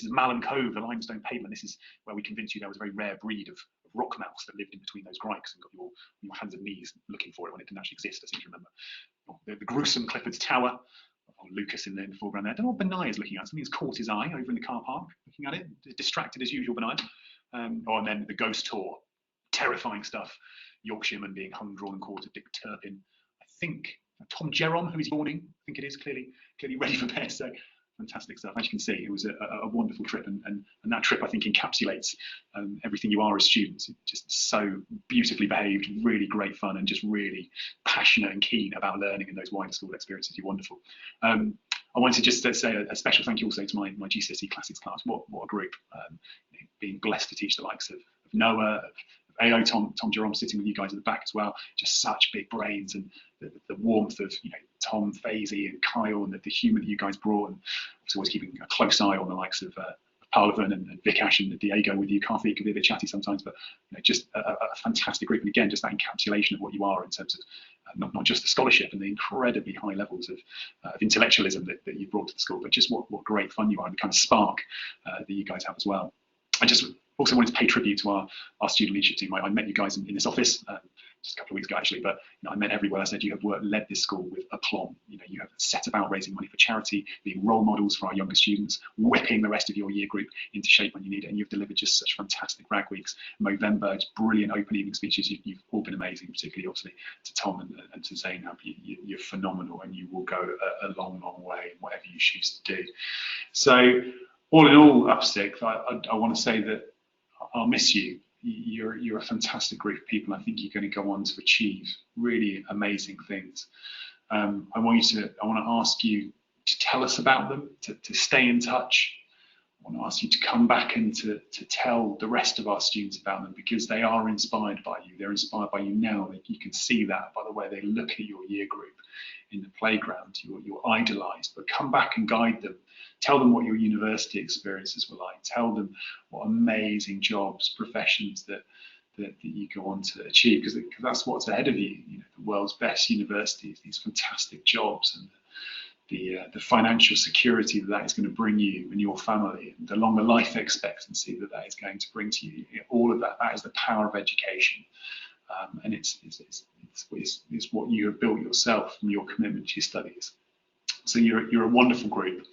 Malham Cove, the limestone pavement. This is where we convinced you there was a very rare breed of rock mouse that lived in between those grikes and got your hands and knees looking for it when it didn't actually exist. I seem to remember. The gruesome Clifford's Tower. Lucas in the foreground there. I don't know what Benai is looking at. Something's caught his eye over in the car park, looking at it, distracted as usual, Benai. And then the ghost tour, terrifying stuff. Yorkshireman being hung, drawn, and quartered, Dick Turpin. I think Tom Jerome, who is mourning. I think it is clearly ready for bed. So fantastic stuff. As you can see, it was a wonderful trip, and that trip I think encapsulates everything you are as students. Just so beautifully behaved, really great fun, and just really passionate and keen about learning, and those wider school experiences. You're wonderful. I wanted to just say a special thank you also to my GCSE Classics class. What a group! Being blessed to teach the likes of Noah, of AO, Tom Jerome sitting with you guys at the back as well. Just such big brains, and the warmth of Tom, Faisy, and Kyle, and the humour that you guys brought, and always keeping a close eye on the likes of Parlivan and Vikash and Diego with you. Karthik could be a bit chatty sometimes, but just a fantastic group. And again, just that encapsulation of what you are in terms of not just the scholarship and the incredibly high levels of intellectualism that you brought to the school, but just what great fun you are, and the kind of spark that you guys have as well. I just also wanted to pay tribute to our student leadership team. I met you guys in this office just a couple of weeks ago, actually, but I met everywhere. I said you have led this school with aplomb. You have set about raising money for charity, being role models for our younger students, whipping the rest of your year group into shape when you need it, and you've delivered just such fantastic rag weeks. Movember, just brilliant open evening speeches. You've all been amazing, particularly obviously to Tom and to Zainab. You're phenomenal, and you will go a long, long way in whatever you choose to do. So all in all, up sixth, I want to say that I'll miss you. You're a fantastic group of people. I think you're going to go on to achieve really amazing things. I want to ask you to tell us about them, to stay in touch. I want to ask you to come back and to tell the rest of our students about them, because they are inspired by you. They're inspired by you now. You can see that by the way they look at your year group in the playground. You're idolised, but come back and guide them. Tell them what your university experiences were like. Tell them what amazing jobs, professions that you go on to achieve, because that's what's ahead of you. The world's best universities, these fantastic jobs, and the financial security that is going to bring you and your family, and the longer life expectancy that is going to bring to you. All of that is the power of education, and it's what you have built yourself from your commitment to your studies. So you're a wonderful group.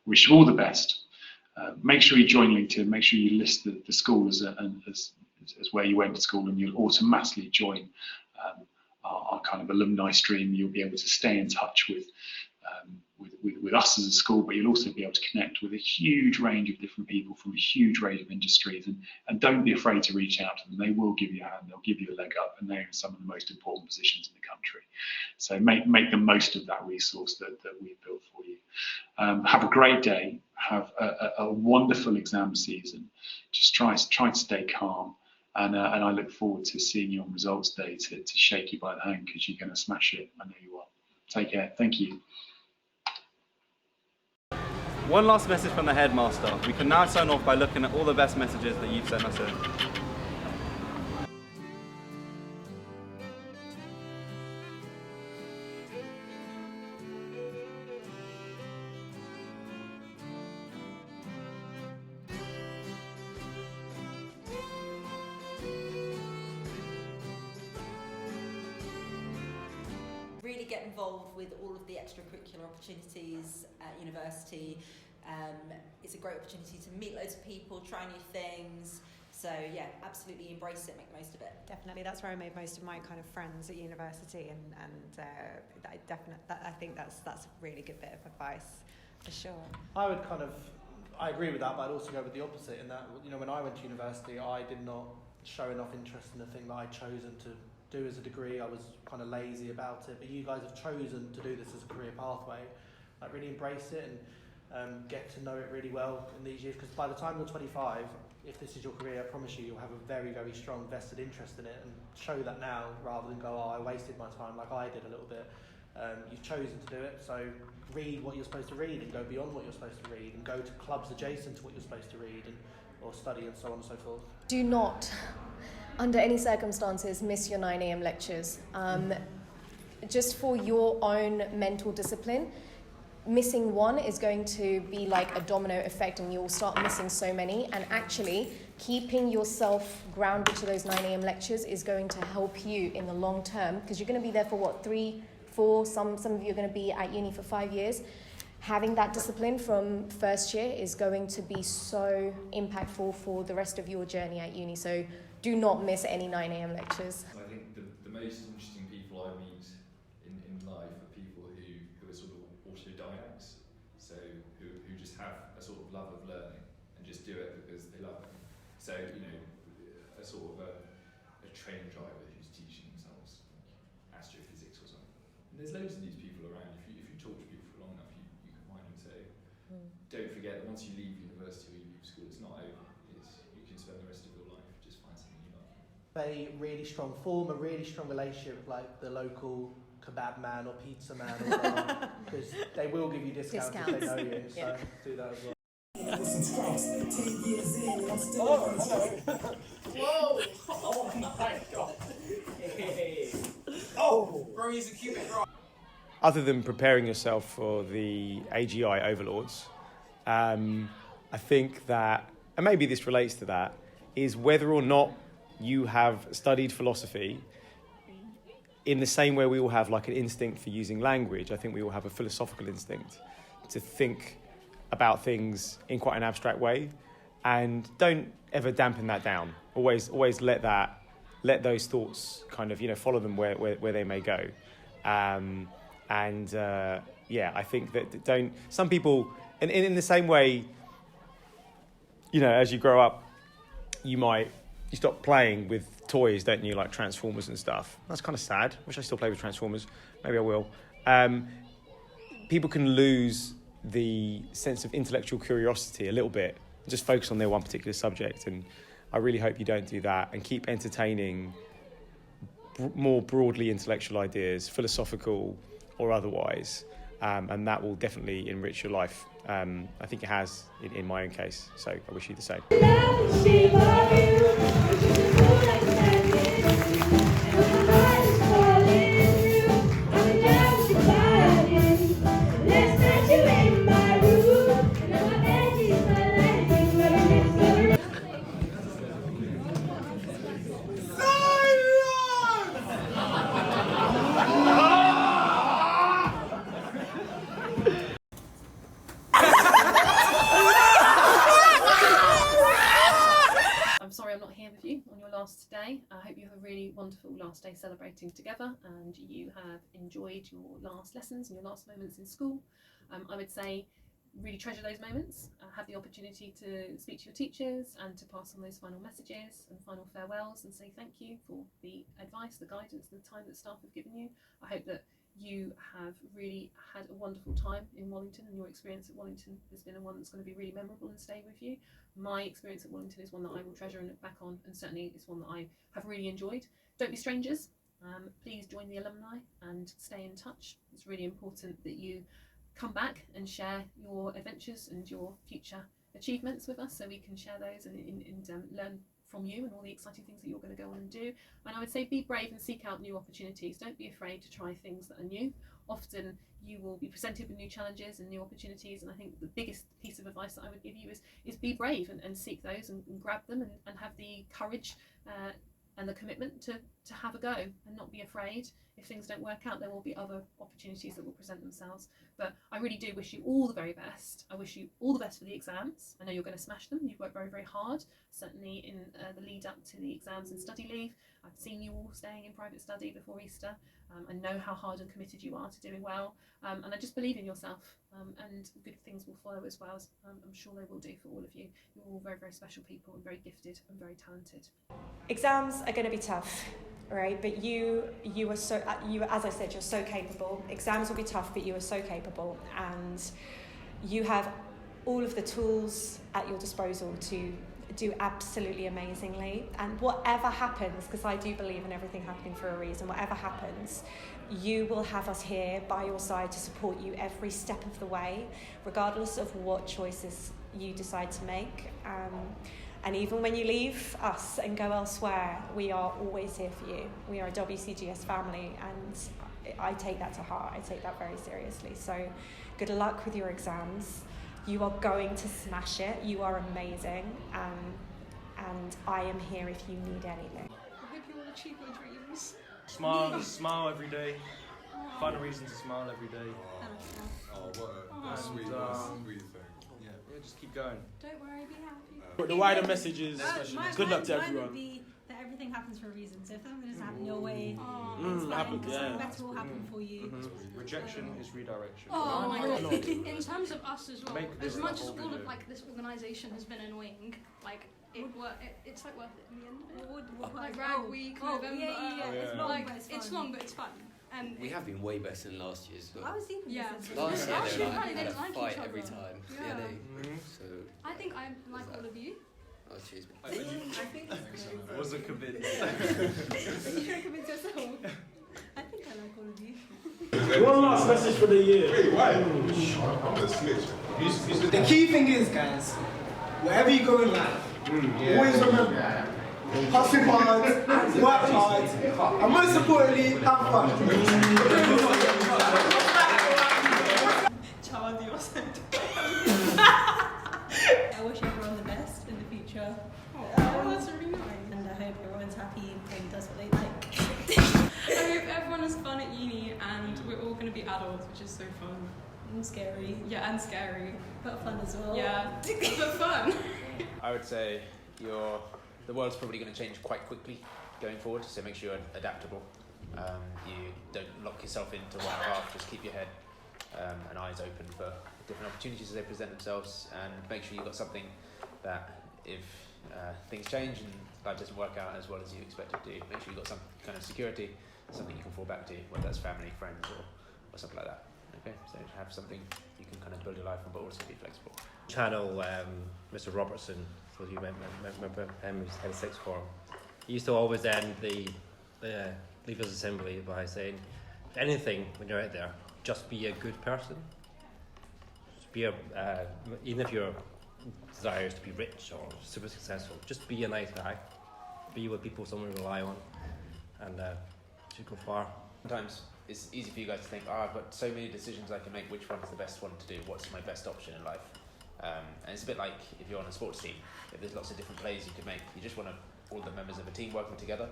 Wish you all the best. Make sure you join LinkedIn. Make sure you list the school as where you went to school, and you'll automatically join our kind of alumni stream. You'll be able to stay in touch with us as a school, but you'll also be able to connect with a huge range of different people from a huge range of industries, and don't be afraid to reach out to them. They will give you a hand, they'll give you a leg up, and they're in some of the most important positions in the country. So make the most of that resource that we've built for you. Have a great day, have a wonderful exam season. Just try to stay calm, and I look forward to seeing you on results day to shake you by the hand, because you're going to smash it. I know you are. Take care. Thank you. One last message from the headmaster. We can now sign off by looking at all the best messages that you've sent us in. really get involved with all of the extracurricular opportunities at university. It's a great opportunity to meet loads of people, try new things. So yeah, absolutely embrace it, make the most of it. Definitely, that's where I made most of my kind of friends at university, and I think that's a really good bit of advice for sure. I agree with that, but I'd also go with the opposite in that, you know, when I went to university, I did not show enough interest in the thing that I'd chosen to do as a degree. I was kind of lazy about it, but you guys have chosen to do this as a career pathway. Like, really embrace it and get to know it really well in these years, because by the time you're 25, if this is your career, I promise you'll have a very, very strong vested interest in it, and show that now rather than go, oh, I wasted my time like I did a little bit. You've chosen to do it, so read what you're supposed to read and go beyond what you're supposed to read, and go to clubs adjacent to what you're supposed to read, or study, and so on and so forth. Do not, under any circumstances, miss your 9 a.m. lectures. Just for your own mental discipline, missing one is going to be like a domino effect, and you'll start missing so many. And actually, keeping yourself grounded to those 9 a.m. lectures is going to help you in the long term, because you're going to be there for 3, 4, some of you are going to be at uni for 5 years. Having that discipline from first year is going to be so impactful for the rest of your journey at uni. So do not miss any 9 a.m. lectures. I think the most interesting people I meet in life are people who are sort of autodidacts, so who just have a sort of love of learning and just do it because they love it. So, you know, a sort of a train driver who's teaching themselves astrophysics or something. And there's loads of these people around. If you talk to people for long enough, you can find them. So don't forget that once you leave university or you leave school, it's not over. You can spend the rest of your life just find something you love. Form a really strong relationship with like the local kebab man or pizza man, or whatever, because they will give you discounts if they know you. So Yeah. do that as well. Whoa! Oh my god! Oh! Bro, he's a Cuban rock. Other than preparing yourself for the AGI overlords, I think that, and maybe this relates to that, is whether or not you have studied philosophy. In the same way we all have like an instinct for using language, I think we all have a philosophical instinct to think about things in quite an abstract way, and don't ever dampen that down. Always let those thoughts kind of, you know, follow them where they may go. Yeah, I think that some people, and in the same way, you know, as you grow up, you stop playing with toys, don't you, like Transformers and stuff. That's kind of sad. Wish I still play with Transformers. Maybe I will. People can lose the sense of intellectual curiosity a little bit, just focus on their one particular subject, and I really hope you don't do that, and keep entertaining more broadly intellectual ideas, philosophical or otherwise, and that will definitely enrich your life. I think it has in my own case, so I wish you the same. I'm sorry I'm not here with you on your last day. I hope you have a really wonderful last day celebrating together, and you have enjoyed your last lessons and your last moments in school. I would say really treasure those moments, have the opportunity to speak to your teachers and to pass on those final messages and final farewells and say thank you for the advice, the guidance, the time that staff have given you. I hope that you have really had a wonderful time in Wallington, and your experience at Wallington has been one that's going to be really memorable and stay with you. My experience at Wallington is one that I will treasure and look back on, and certainly it's one that I have really enjoyed. Don't be strangers. Please join the alumni and stay in touch. It's really important that you come back and share your adventures and your future achievements with us, so we can share those and learn from you and all the exciting things that you're going to go on and do. And I would say be brave and seek out new opportunities. Don't be afraid to try things that are new. Often you will be presented with new challenges and new opportunities, and I think the biggest piece of advice that I would give you is be brave and seek those and grab them and have the courage and the commitment to have a go and not be afraid. If things don't work out, there will be other opportunities that will present themselves. But I really do wish you all the very best. I wish you all the best for the exams. I know you're going to smash them. You've worked very, very hard, certainly in the lead up to the exams and study leave. I've seen you all staying in private study before Easter. I know how hard and committed you are to doing well. And I just believe in yourself, and good things will follow as well. I'm sure they will do for all of you. You're all very, very special people and very gifted and very talented. Exams are going to be tough, right? But you are so, as I said, you're so capable. Exams will be tough, but you are so capable, and you have all of the tools at your disposal to do absolutely amazingly. And whatever happens, because I do believe in everything happening for a reason, whatever happens, you will have us here by your side to support you every step of the way, regardless of what choices you decide to make. And even when you leave us and go elsewhere, we are always here for you. We are a WCGS family, and I take that to heart. I take that very seriously. So good luck with your exams. You are going to smash it. You are amazing. And I am here if you need anything. I hope you all achieve your dreams. Smile every day. Find a reason to smile every day. What a sweet thing. Yeah, just keep going. Don't worry, be happy. But the wider message is good luck to Mine everyone. would be that everything happens for a reason. So if something doesn't happen your way, Something better will happen for you. Rejection is redirection. Oh my god. In terms of us as well, Make this as much the as whole all of video. like this organisation has been annoying, like it's like worth it in the end. Like Rag Week, November. Yeah. It's long, like but it's it's fun. long, but it's fun. And We have been way better than last year's. I was thinking yeah. Last year Last they year, were like, apparently they had didn't a like fight each every other. time. Yeah. So I think I like all of you. oh cheers. I think I wasn't convinced. you should convince yourself. I think I like all of you. One last message for the year. Wait, why? I'm the snitch. The key thing is, guys, wherever you go in life, always remember, hustle hard, work hard, and most importantly, have fun. Child, you're so I wish everyone the best in the future. Oh, that's really nice. And I hope everyone's happy and does what they like. I hope everyone has fun at uni and we're all going to be adults, which is so fun. And scary. Yeah, and scary. But fun as well. Yeah, but fun. I would say the world's probably going to change quite quickly going forward, so make sure you're adaptable. You don't lock yourself into one path, just keep your head and eyes open for different opportunities as they present themselves, and make sure you've got something that if things change and life doesn't work out as well as you expect it to, make sure you've got some kind of security, something you can fall back to, whether that's family, friends or something like that. Okay, so have something you can kind of build your life on, but also be flexible. Channel Mr. Robertson, so you remember him, who's head of sixth form. He used to always end the Leavers Assembly by saying, if anything, when you're out there, just be a good person. Just be even if your desire is to be rich or super successful, just be a nice guy. Be with people someone rely on, and should go far. Sometimes it's easy for you guys to think, I've got so many decisions I can make, which one's the best one to do, what's my best option in life. And it's a bit like if you're on a sports team, if there's lots of different plays you can make, you just want all the members of a team working together.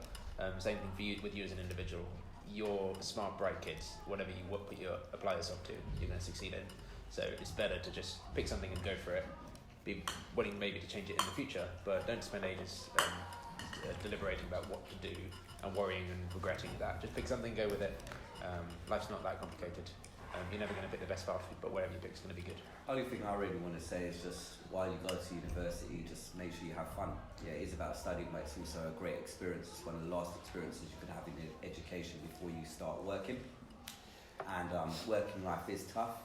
Same thing for you, with you as an individual. You're smart, bright kids, whatever you apply yourself to, you're going to succeed in. So it's better to just pick something and go for it. Be willing maybe to change it in the future, but don't spend ages deliberating about what to do and worrying and regretting that. Just pick something, go with it. Life's not that complicated. You're never going to pick the best path, but whatever you pick is going to be good. Only thing I really want to say is just while you go to university, just make sure you have fun. Yeah, it is about studying, but it's also a great experience. It's one of the last experiences you can have in education before you start working. And working life is tough.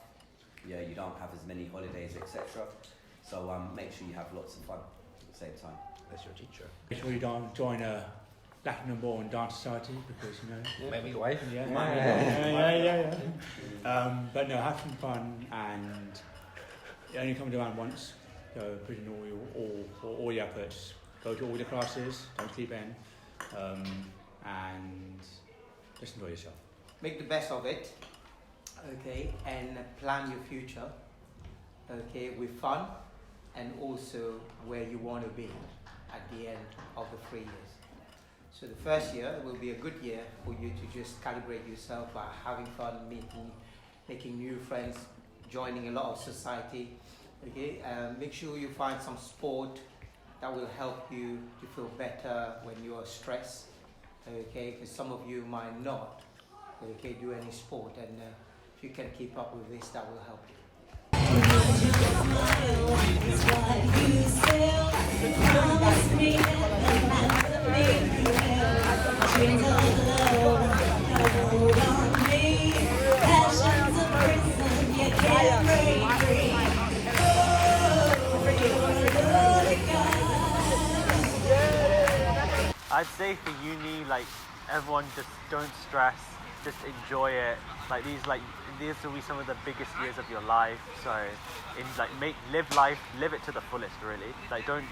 Yeah, you don't have as many holidays, etc. So make sure you have lots of fun at the same time. That's your teacher. Make sure you don't join a Latin and Born Dance Society because maybe your wife. Yeah. But no, have some fun, and you only come around once. So put in all your efforts. Go to all the classes. Don't sleep in, and just enjoy yourself. Make the best of it, okay, and plan your future, okay, with fun, and also where you want to be at the end of the 3 years. So the first year will be a good year for you to just calibrate yourself by having fun, making new friends, joining a lot of society. Okay, make sure you find some sport that will help you to feel better when you are stressed. Okay, because some of you might not do any sport, and if you can keep up with this, that will help you. I'd say for uni, like everyone just don't stress, just enjoy it. Like these will be some of the biggest years of your life. So, live life, live it to the fullest, really. Like don't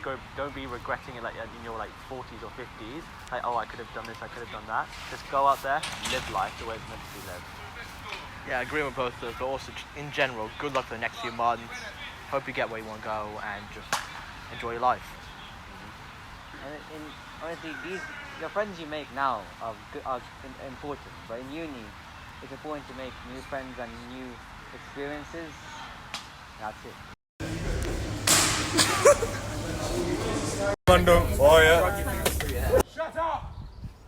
be regretting it like in your 40s or 50s. Like, oh, I could have done this, I could have done that. Just go out there, live life the way it's meant to be lived. Yeah, I agree with both of those, but also in general, good luck for the next few months. Hope you get where you want to go and just enjoy your life. Honestly, your friends you make now are important, but in uni, it's important to make new friends and new experiences. That's it. Shut up!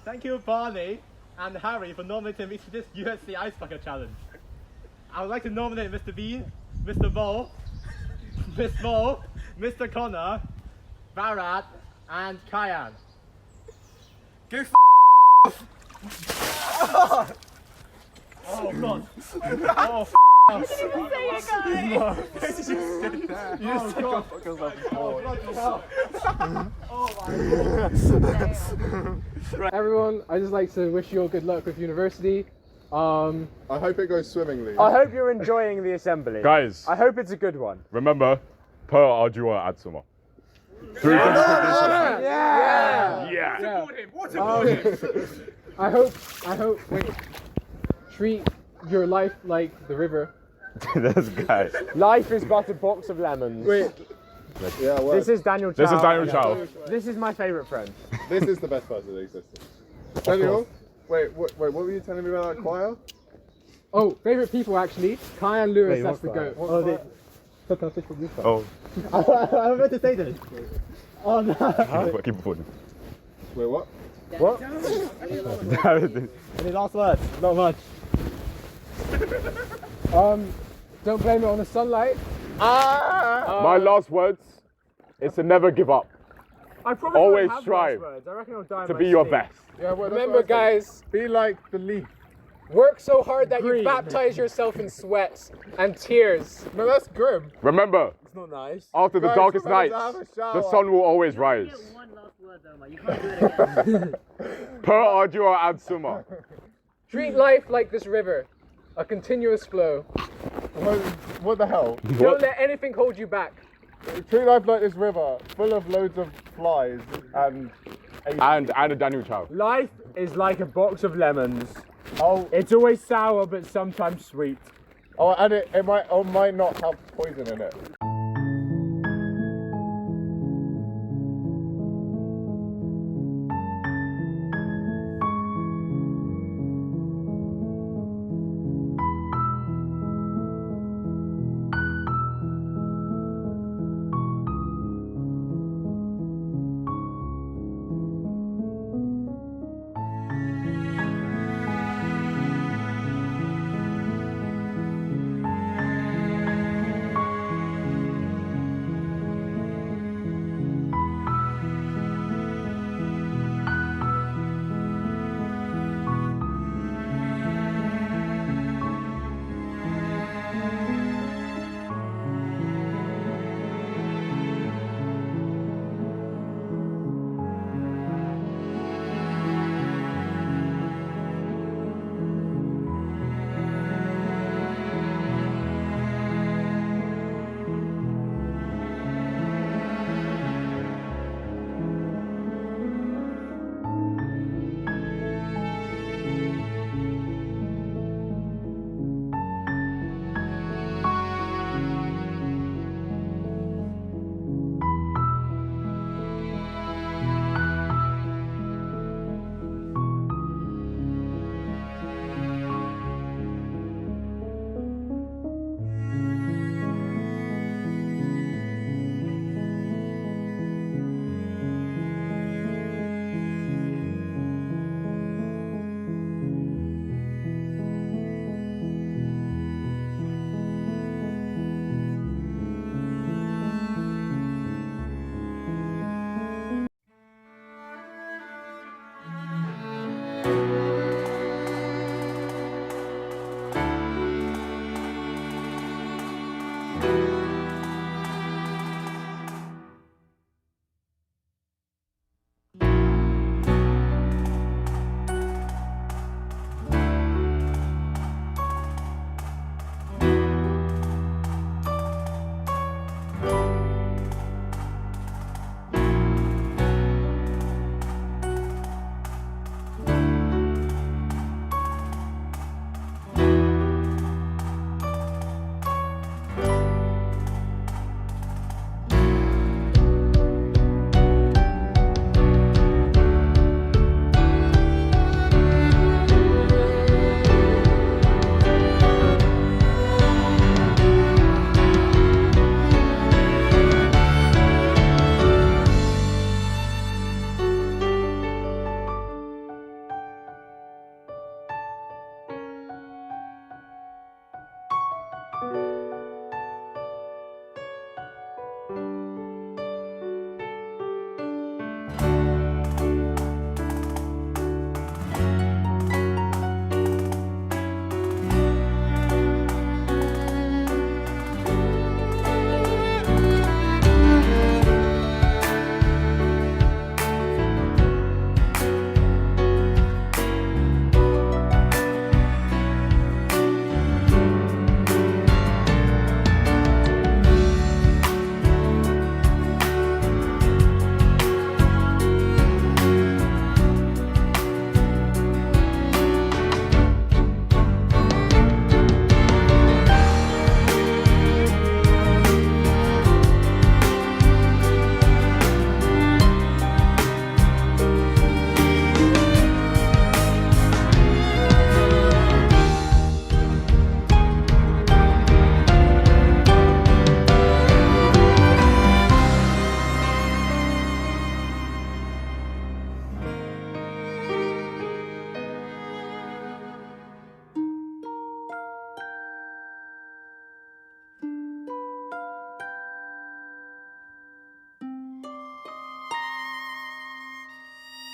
Thank you, Barney and Harry, for nominating me to this USC Ice Bucket Challenge. I would like to nominate Mr. Bean, Mr. Vol, Miss Vol, Mr. Connor, Bharat, and Kyan. Go f*** off! Oh god! Oh f*** off! Right, everyone, I just like to wish you all good luck with university. I hope it goes swimmingly. I hope you're enjoying the assembly. Guys, I hope it's a good one. remember, per ardua ad summa. Through Yeah. I hope, treat your life like the river. This guy. Life is but a box of lemons. Wait. Yeah, well, This is Daniel Chow. This is Daniel Chow. This is my favourite friend. This is the best person that exists. Daniel, wait, what were you telling me about that choir? Oh, favourite people actually. Kai and Lewis, that's the goat. Oh. I meant to say this. Oh no. Keep recording. Wait, what? What? Any last words? Not much. Don't blame it on the sunlight. My last words is to never give up. I probably Always won't have strive last words. I reckon I'll die in to my be your sleep. best. Yeah, well, Remember, guys, be like the leaf. work so hard that you baptize yourself in sweat and tears. No, that's grim. Remember, It's not nice. after the Guys, darkest remember nights, to have a shower. the sun will always rise. Per ardua ad summa. Treat life like this river, a continuous flow. What the hell? Don't let anything hold you back. Treat life like this river, full of loads of flies and a Daniel Chow. Life is like a box of lemons. Oh, It's always sour, but sometimes sweet. oh, and it might not have poison in it.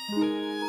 you.